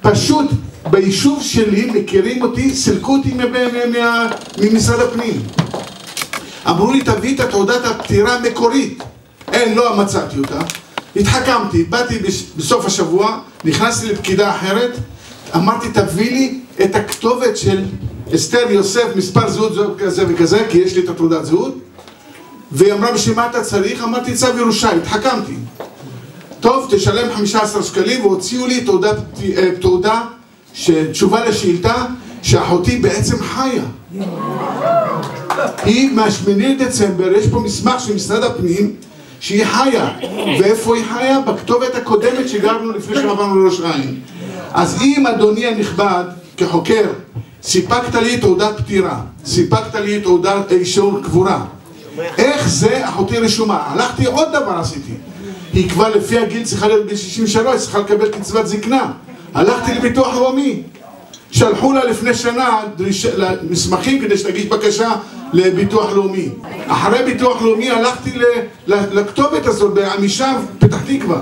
פשוט ביישוב שלי מכירים אותי, סילקו אותי ממשרד הפנים. אמרו לי, תביא את תעודת הפטירה המקורית. אין, לא מצאתי אותה. התחכמתי, באתי בסוף השבוע, נכנסתי לפקידה אחרת, אמרתי, תביא לי את הכתובת של אסתר יוסף, מספר זהות כזה וכזה, כי יש לי את תעודת זהות. והיא אמרה, בשביל מה אתה צריך? אמרתי, צו ירושה, התחכמתי. טוב, תשלם 15 שקלים, והוציאו לי תעודה, תשובה לשאילתה, שאחותי בעצם חיה. היא מה8 דצמבר, יש פה מסמך של משרד הפנים, שהיא חיה. ואיפה היא חיה? בכתובת הקודמת שגרנו לפני שעברנו לראש העין. אז אם אדוני הנכבד, כחוקר, סיפקת לי תעודת פטירה, סיפקת לי תעודת אישור קבורה, איך זה אחותי רשומה? הלכתי, עוד דבר עשיתי. היא כבר לפי הגיל צריכה להיות בגיל 63, צריכה לקבל קצבת זקנה. הלכתי לביטוח לאומי, שלחו לה לפני שנה מסמכים כדי שתגיש בקשה לביטוח לאומי. אחרי ביטוח לאומי הלכתי לכתובת הזאת בעמישה פתח תקווה.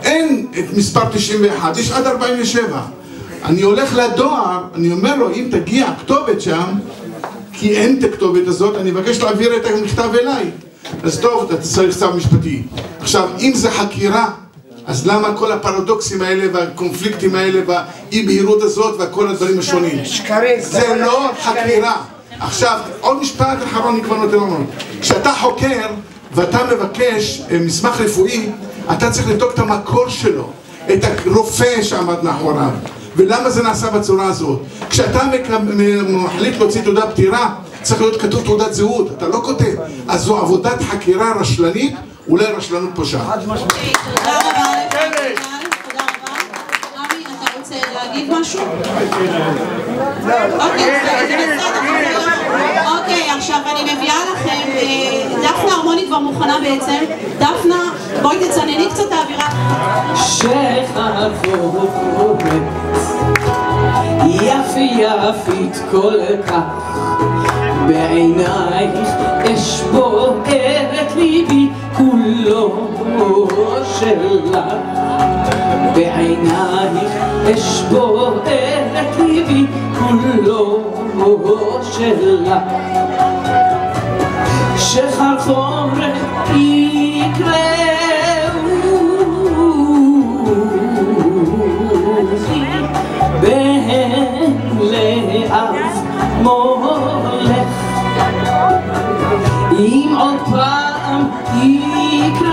אין את מספר 91, יש עד 47. אני הולך לדואר, אני אומר לו, אם תגיע הכתובת שם, כי אין את הכתובת הזאת, אני מבקש להעביר את המכתב אליי. אז טוב, אתה צריך צו משפטי. עכשיו, אם זה חקירה, אז למה כל הפרדוקסים האלה והקונפליקטים האלה והאי בהירות הזאת וכל הדברים השונים? זה לא חקירה. עכשיו, עוד משפט אחרון אני כבר נותן לנו. כשאתה חוקר ואתה מבקש מסמך רפואי, אתה צריך לבדוק את המקור שלו, את הרופא שעמד מאחוריו. ולמה זה נעשה בצורה הזאת? כשאתה מחליט להוציא תעודת פטירה, צריך להיות כתוב תעודת זהות, אתה לא כותב. אז זו עבודת חקירה רשלנית, אולי רשלנות פושעת. תודה רבה לך, תודה רבה. רמי, אתה רוצה להגיד משהו? אוקיי, עכשיו אני מביאה לכם, דפנה הרמוני כבר מוכנה בעצם. דפנה, בואי תצנני קצת את האווירה. שחרחורת יפית כל כך בעינייך אש בוערת ליבי כולו שלך בעינייך אש בוערת ליבי כולו שלך שחרחורת בין לאב מולך אם עוד פעם יקראו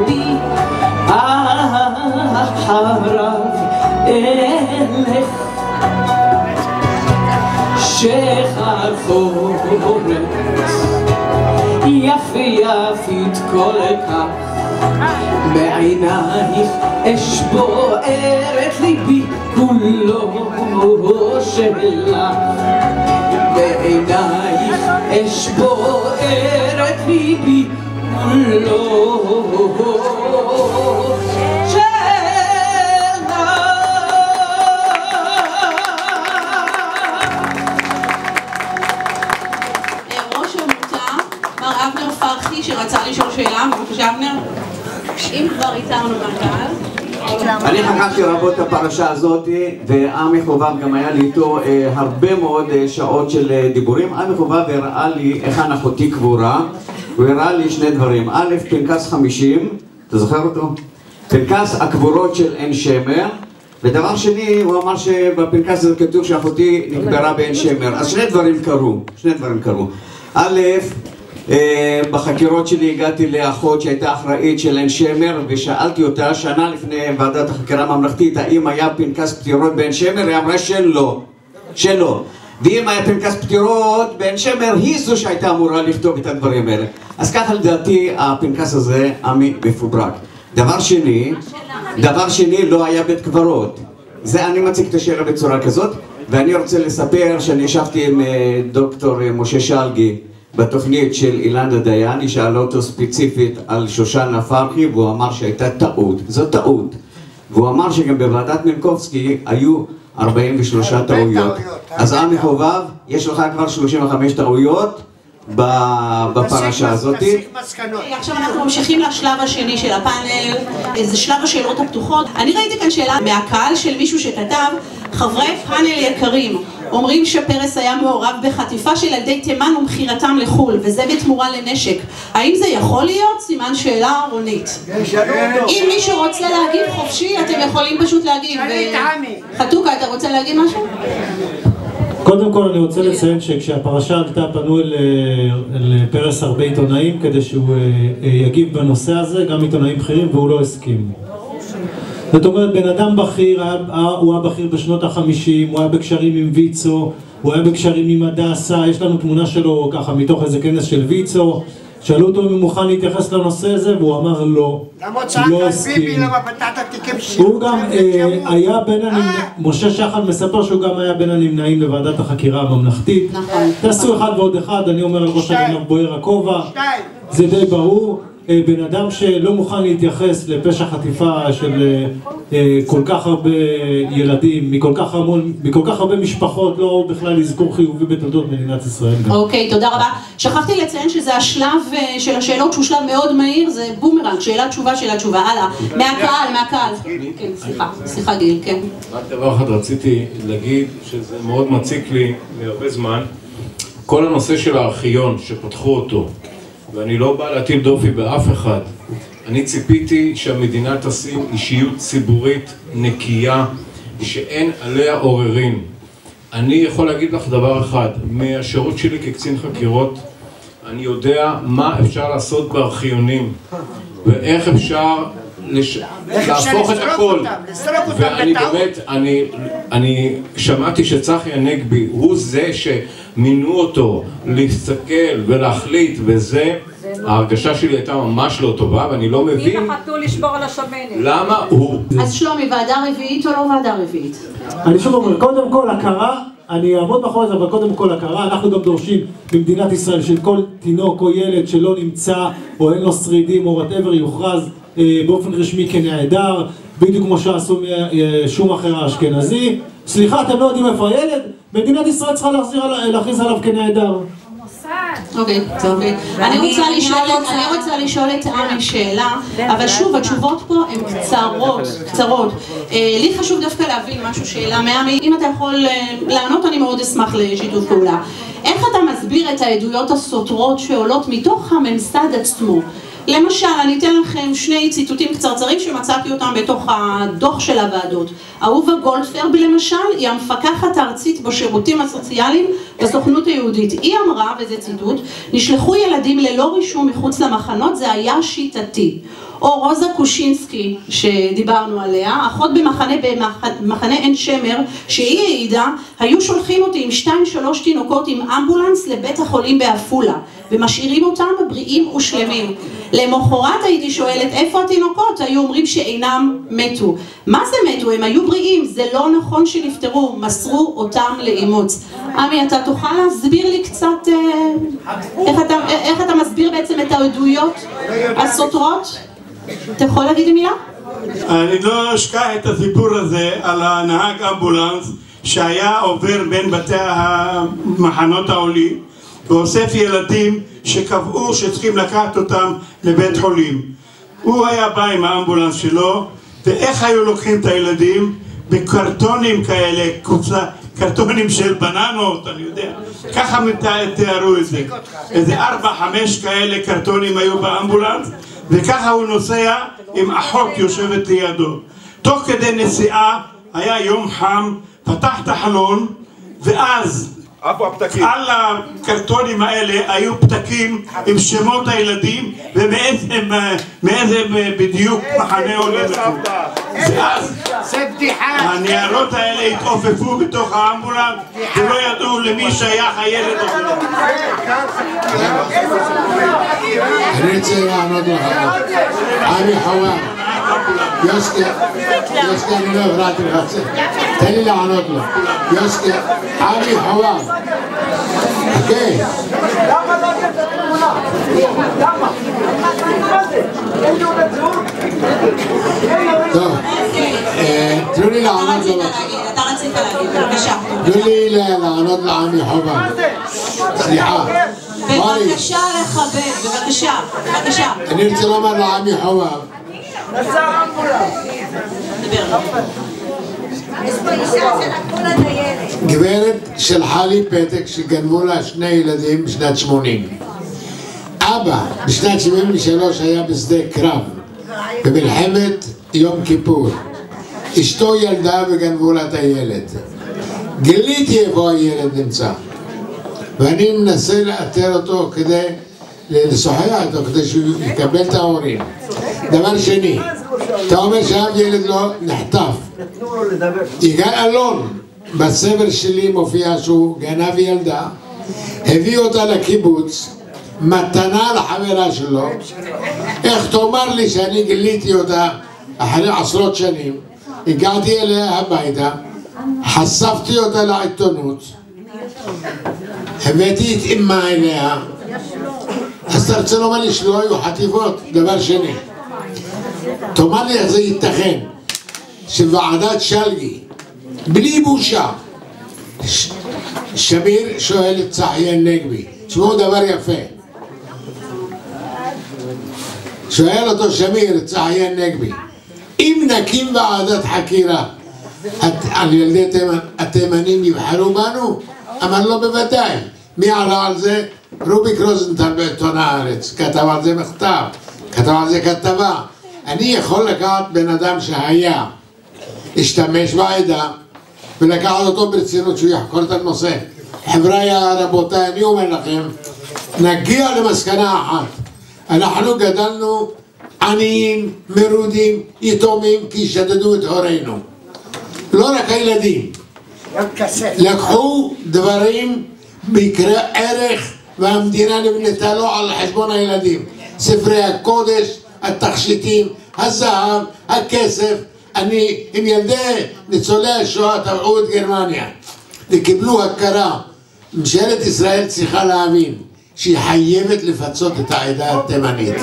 לי אחריו אלך שחרחורת יפית כל כך בעינייך אש בוערת ליבי כולו שלך בעינייך אש בוערת ליבי כולו ראש עמותה, מר אבנר פרחי שרצה לשאול שאלה, בבקשה אבנר. אם כבר איתנו מהקהל. אני חקרתי רבות את הפרשה הזאת, ועמי חובב גם היה לי איתו הרבה מאוד שעות של דיבורים. עמי חובב הראה לי היכן אחותי קבורה, הוא הראה לי שני דברים. א', פנקס 50, אתה זוכר אותו? פנקס הקבורות של עין שמר, ודבר שני, הוא אמר שבפנקס הזה כתוב שאחותי נקברה בעין שמר. אז שני דברים קרו. א', בחקירות שלי הגעתי לאחות שהייתה אחראית של עין שמר ושאלתי אותה שנה לפני ועדת החקירה הממלכתית האם היה פנקס פטירות בעין שמר, היא אמרה שלא. ואם היה פנקס פטירות בעין שמר היא זו שהייתה אמורה לכתוב את הדברים האלה. אז ככה לדעתי הפנקס הזה עמי מפוברק. דבר שני לא היה בית קברות. זה אני מציג את השאלה בצורה כזאת, ואני רוצה לספר שאני ישבתי עם דוקטור משה שלגי בתוכנית של אילנה דיין, היא שאלה אותו ספציפית על שושנה פרחי, והוא אמר שהייתה טעות, זו טעות. והוא אמר שגם בוועדת מינקובסקי היו 43 טעויות. אז עמי חובב, יש לך כבר 35 טעויות בפרשה הזאת. עכשיו אנחנו ממשיכים לשלב השני של הפאנל, זה שלב השאלות הפתוחות. אני ראיתי כאן שאלה מהקהל של מישהו שכתב, חברי פאנל יקרים, אומרים שפרס היה מעורב בחטיפה של ילדי תימן ומכירתם לחול, וזה בתמורה לנשק. האם זה יכול להיות? סימן שאלה רונית. אם מישהו רוצה להגיב חופשי, אתם יכולים פשוט להגיב. חתוקה, אתה רוצה להגיד משהו? קודם כל אני רוצה לציין שכשהפרשה עלתה פנו אל פרס הרבה עיתונאים כדי שהוא יגיב בנושא הזה, גם עיתונאים בכירים, והוא לא הסכים. זאת אומרת, בן אדם בכיר, הוא היה בכיר בשנות ה-50, הוא היה בקשרים עם ויצו, הוא היה בקשרים עם הדסה, יש לנו תמונה שלו ככה מתוך איזה כנס של ויצו, שאלו אותו אם הוא מוכן להתייחס לנושא הזה, והוא אמר לא. למה צעקת ביבי, למה פתחת תיקים הוא גם היה בין הנמנעים, משה שחל מספר שהוא גם היה בין הנמנעים לוועדת החקירה הממלכתית. תעשו אחד ועוד אחד, אני אומר על ראש הגנב בוער הכובע, זה די ברור. בן אדם שלא מוכן להתייחס לפשע חטיפה של כל כך הרבה ילדים, מכל כך הרבה משפחות, לא בכלל לזכור חיובי בתולדות מדינת ישראל. אוקיי, תודה רבה. שכחתי לציין שזה השלב של השאלות שהוא שלב מאוד מהיר, זה בומרנג, שאלה תשובה, שאלה תשובה, הלאה. מהקהל. כן, סליחה גיל, כן. רק דבר אחד רציתי להגיד, שזה מאוד מציק לי מהרבה זמן, כל הנושא של הארכיון שפתחו אותו, ואני לא בא להטיל דופי באף אחד. אני ציפיתי שהמדינה תשים אישיות ציבורית נקייה, שאין עליה עוררין. אני יכול להגיד לך דבר אחד, מהשירות שלי כקצין חקירות, אני יודע מה אפשר לעשות בארכיונים, ואיך אפשר להפוך את הכל. ואני באמת, אני שמעתי שצחי הנגבי הוא זה שמינו אותו להסתכל ולהחליט, וזה, ההרגשה שלי הייתה ממש לא טובה, ואני לא מבין מי נחתו לשבור על השמנת? למה הוא... אז שלומי, ועדה רביעית או לא ועדה רביעית? אני שוב אומר, קודם כל הכרה, אני אעמוד מאחורי זה, אבל קודם כל הכרה, אנחנו גם דורשים במדינת ישראל של כל תינוק או ילד שלא נמצא או אין לו שרידים או whatever יוכרז באופן רשמי כנעדר, בדיוק כמו שעשו משום אחר האשכנזי. סליחה, אתם לא יודעים איפה הילד? מדינת ישראל צריכה להכריז עליו כנעדר. אוקיי, טוב. אני רוצה לשאול את עמי שאלה, אבל שוב, התשובות פה הן קצרות. לי חשוב דווקא להבין משהו, שאלה מעמי, אם אתה יכול לענות, אני מאוד אשמח לשיתוף פעולה. איך אתה מסביר את העדויות הסותרות שעולות מתוך הממסד עצמו? למשל, אני אתן לכם שני ציטוטים קצרצרים שמצאתי אותם בתוך הדוח של הוועדות. אהובה גולדפרב למשל, היא המפקחת הארצית בשירותים הסוציאליים בסוכנות היהודית. היא אמרה, וזה ציטוט, נשלחו ילדים ללא רישום מחוץ למחנות, זה היה שיטתי. או רוזה קושינסקי, שדיברנו עליה, אחות במחנה עין שמר, שהיא העידה, היו שולחים אותי עם 2-3 תינוקות עם אמבולנס לבית החולים בעפולה, ומשאירים אותם בריאים ושלמים. למחרת הייתי שואלת, איפה התינוקות? היו אומרים שאינם מתו. מה זה מתו? הם היו בריאים, זה לא נכון שנפטרו, מסרו אותם לאימוץ. עמי, אתה תוכל להסביר לי קצת איך אתה מסביר בעצם את העדויות הסותרות? אתה יכול להגיד לי מילה? אני לא אשכח את הסיפור הזה על הנהג אמבולנס שהיה עובר בין בתי המחנות העולים ואוסף ילדים שקבעו שצריכים לקחת אותם לבית חולים. הוא היה בא עם האמבולנס שלו, ואיך היו לוקחים את הילדים? בקרטונים כאלה, קרטונים של בננות, אני יודע, ככה תיארו את זה. איזה 4-5 כאלה קרטונים היו באמבולנס, וככה הוא נוסע עם אחות יושבת לידו. תוך כדי נסיעה היה יום חם, פתח את החלון, ואז על הקרטונים האלה היו פתקים עם שמות הילדים ומאיזה בדיוק מחנה עולים לכם. ואז הניירות האלה התעופפו בתוך האמבולנס ולא ידעו למי שייך הילד הזה. אני רוצה לענות לך. עמי חוואר, יוסקי, אני לא הפרעתי לך, תן לי לענות לו. יוסקי, עמי חוואר. אוקיי. למה לא תהיה תמונה? למה? מה זה? אין תעודת זהות? טוב, תנו לי לענות לו. אתה רצית להגיד, בבקשה. תנו לי לענות לעמי חוואר. סליחה. בבקשה לכבד, בבקשה. אני רוצה לומר לעמי חוואר. נסע אמבולנס. דבר. יש פה אישה שלקחו לה את הילד. גברת שלחה לי פתק שגנבו לה 2 ילדים בשנת 80. אבא בשנת 73 היה בשדה קרב במלחמת יום כיפור. אשתו ילדה וגנבו לה את הילד. גיליתי איפה הילד נמצא, ואני מנסה לאתר אותו כדי לשוחח אותו כדי שהוא יקבל את ההורים. דבר שני, אתה אומר שאף ילד לא נחטף. יגאל אלון בספר שלי מופיע שהוא גנב ילדה, הביא אותה לקיבוץ, מתנה לחברה שלו. איך תאמר לי שאני גיליתי אותה אחרי עשרות שנים, הגעתי אליה הביתה, חשפתי אותה לעיתונות, הבאתי את אמא אליה, אז אתה רוצה לומר לי שלא היו חטיפות? דבר שני, תאמר לי איך זה ייתכן שוועדת שלגי, בלי בושה, שמיר שואל את צחי הנגבי, תשמעו דבר יפה, שואל אותו שמיר את צחי הנגבי, אם נקים ועדת חקירה על ילדי התימנים יבחרו בנו? אמר לו בוודאי. מי עלה על זה? רוביק רוזנטל בעיתון הארץ, כתב על זה מכתב, כתב על זה כתבה. אני יכול לקחת בן אדם שהיה השתמש בעדה ולקחת אותו ברצינות שהוא יחקור את הנושא. חבר'ה רבותיי, אני אומר לכם, נגיע למסקנה אחת, אנחנו גדלנו עניים, מרודים, יתומים, כי שדדו את הורינו. לא רק הילדים, לקחו דברים בקרי ערך והמדינה נבנתה לו על חשבון הילדים. ספרי הקודש, התכשיטים, הזהב, הכסף. אני עם ילדי ניצולי השואה תבעו את גרמניה וקיבלו הכרה. ממשלת ישראל צריכה להבין שהיא חייבת לפצות את העדה התימנית.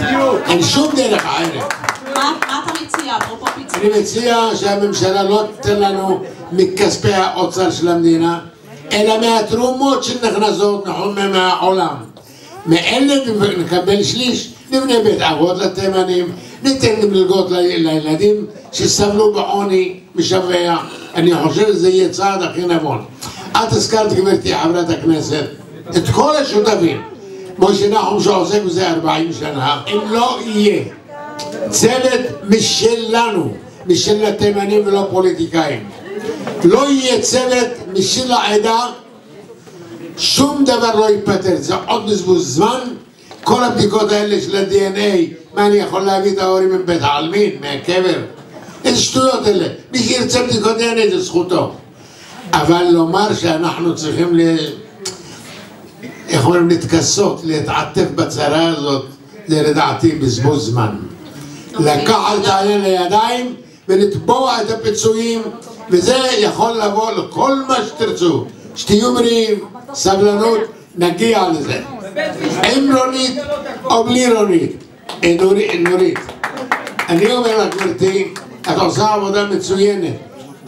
אין שום דרך אחרת. מה אתה מציע? אני מציע שהממשלה לא תיתן לנו מכספי האוצר של המדינה, אלא מהתרומות שנכנסות מהעולם. מאלה נקבל שליש, נבנה בית אבות לתימנים, ניתן מלגות לילדים שסבלו בעוני משווע. אני חושב שזה יהיה צעד הכי נבון. את הזכרת, גברתי חברת הכנסת, את כל השותפים. משה נחום שעוסק בזה 40 שנה, אם לא יהיה צוות משלנו, משל התימנים ולא פוליטיקאים, לא יהיה צוות משל העדה, שום דבר לא ייפטר. זה עוד בזבוז זמן. כל הבדיקות האלה של ה-DNA, מה אני יכול להביא את ההורים מבית העלמין, מהקבר? איזה שטויות אלה. מי שירצה בדיקות DNA זה זכותו. אבל לומר שאנחנו צריכים איך אומרים, להתכסות, להתעטף בצרה הזאת, זה לדעתי בזבוז זמן. לקחת את העניין לידיים ולתבוע את הפיצויים, וזה יכול לבוא לכל מה שתרצו. שתהיו בריאים, סבלנות, נגיע לזה. עם רונית או בלי רונית. נורית. אני אומר לך, גברתי, את עושה עבודה מצוינת,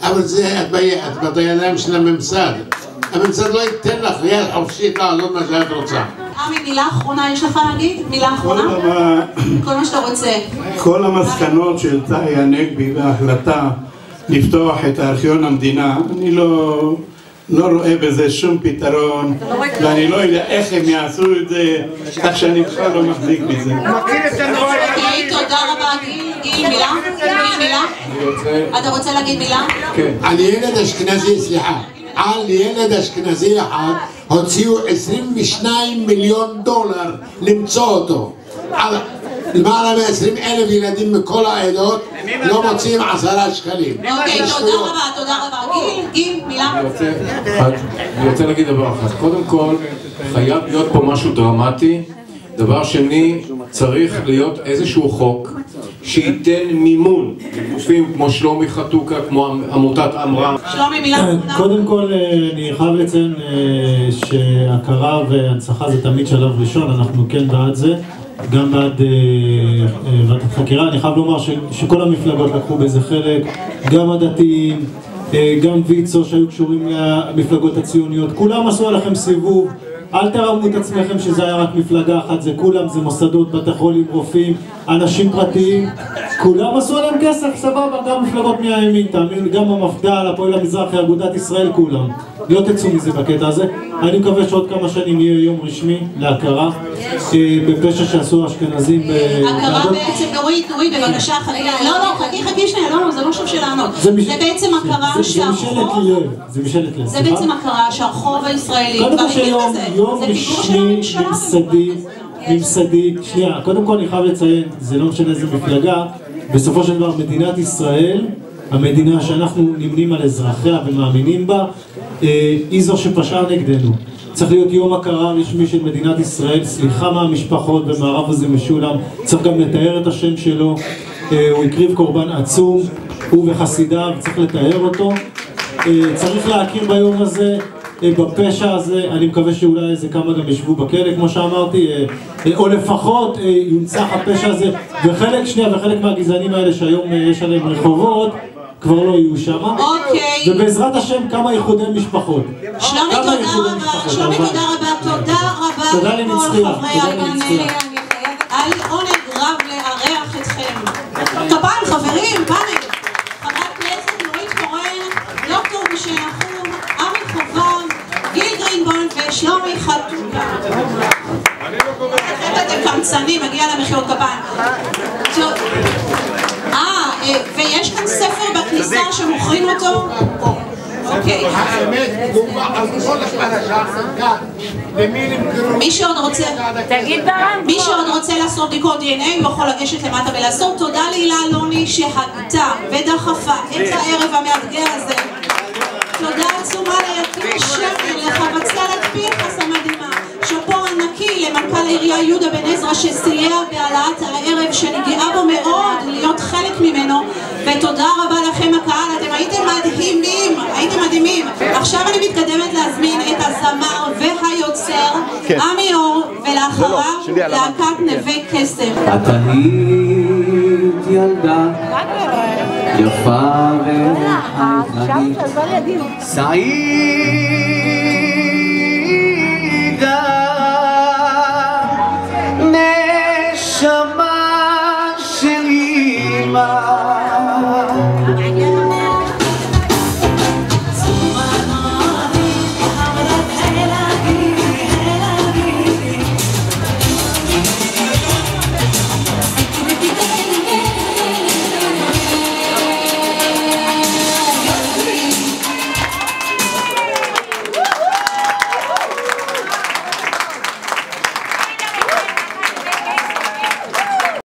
אבל זה את בידיים של הממסד. הממסד לא ייתן לך יד חופשית לעשות מה שאת רוצה. עמי, מילה אחרונה יש לך להגיד? מילה אחרונה? כל מה שאתה רוצה. כל המסקנות של צחי הנגבי וההחלטה לפתוח את ארכיון המדינה, אני לא רואה בזה שום פתרון, ואני לא יודע איך הם יעשו את זה, כך שאני בכלל לא מחזיק בזה. תודה רבה. גיל, מילה? אתה רוצה להגיד מילה? כן. על ילד אשכנזי, סליחה. על ילד אשכנזי אחד הוציאו $22 מיליון למצוא אותו. למעלה מ-20,000 ילדים מכל העדות לא מוצאים 10 שקלים. אוקיי, תודה רבה. גיל, מילה? אני רוצה להגיד דבר אחד. קודם כל, חייב להיות פה משהו דרמטי. דבר שני, צריך להיות איזשהו חוק שייתן מימון לגופים כמו שלומי חתוקה, כמו עמותת עמרם. שלומי, מילה? קודם כל אני חייב לציין שהכרה והנצחה זה תמיד שלב ראשון, אנחנו כן בעד זה, גם בעד ועדת חקירה. אני חייב לומר שכל המפלגות לקחו בזה חלק, גם הדתיים, גם ויצו שהיו קשורים למפלגות הציוניות, כולם עשו עליכם סיבוב. אל תרמו את עצמכם שזה היה רק מפלגה אחת, זה כולם, זה מוסדות, בתי חולים, רופאים, אנשים פרטיים, כולם עשו עליהם כסף, סבבה, גם מפלגות מהימין, תאמין, גם המפד"ל, הפועל המזרחי, אגודת ישראל, כולם. לא תצאו מזה בקטע הזה. אני מקווה שעוד כמה שנים יהיה יום רשמי להכרה בפשע שעשו האשכנזים. הכרה בעצם, נורית, בבקשה, חכי שנייה, לא, זה לא שוב של לענות. זה בעצם הכרה שהרחוב, זה בעצם הכרה שהרחוב הישראלי כבר הגיע לזה. יום רשמי ממסדי, שנייה, קודם כל אני חייב לציין, זה לא משנה איזה מפלגה, בסופו של דבר מדינת ישראל, המדינה שאנחנו נמנים על אזרחיה ומאמינים בה, היא זו שפשעה נגדנו. צריך להיות יום הכרה רשמי של מדינת ישראל, סליחה מהמשפחות במערב הזה משולם, צריך גם לתאר את השם שלו, הוא הקריב קורבן עצום, הוא וחסידיו, צריך לתאר אותו, צריך להכיר ביום הזה, בפשע הזה, אני מקווה שאולי איזה כמה גם ישבו בכלא, כמו שאמרתי, או לפחות יונצח הפשע הזה, וחלק מהגזענים האלה שהיום יש עליהם רחובות, כבר לא יהיו שם. אוקיי. ובעזרת השם כמה איחודי משפחות. שלומי, תודה רבה. שלומי, תודה רבה. תודה רבה. תודה לנצחיה. היה לי עונג רב לארח אתכם. כפיים, חברים, פאנל. חברת כנסת נורית קורן, דוקטור משה נחום, עמי חובב, גיל גרינבוים ושלומי חתוקה. אתם קמצנים, מגיע למחיאות כפיים. ויש כאן ספר בכניסה שמוכרים אותו? אוקיי. מי שעוד רוצה לעשות בדיקות DNA יכול לגשת למטה ולעשות. תודה להילה אלוני שהגתה ודחפה את הערב המאתגר הזה. תודה עצומה ליקיר שמר, לחבצלת פנחס המדהימה. שאפו ענקי למנכ"ל העירייה יהודה בן עזרא שסייע בהעלאת הערב, שאני גאה בו מאוד להיות חלק ממנו, ותודה רבה לכם הקהל, אתם הייתם מדהימים. עכשיו אני מתקדמת להזמין את הזמר והיוצר עמי אור, ולאחריו להקת נווה קסם. את היית ילדה יפה וחייכנית, סעידה נשמה של אמא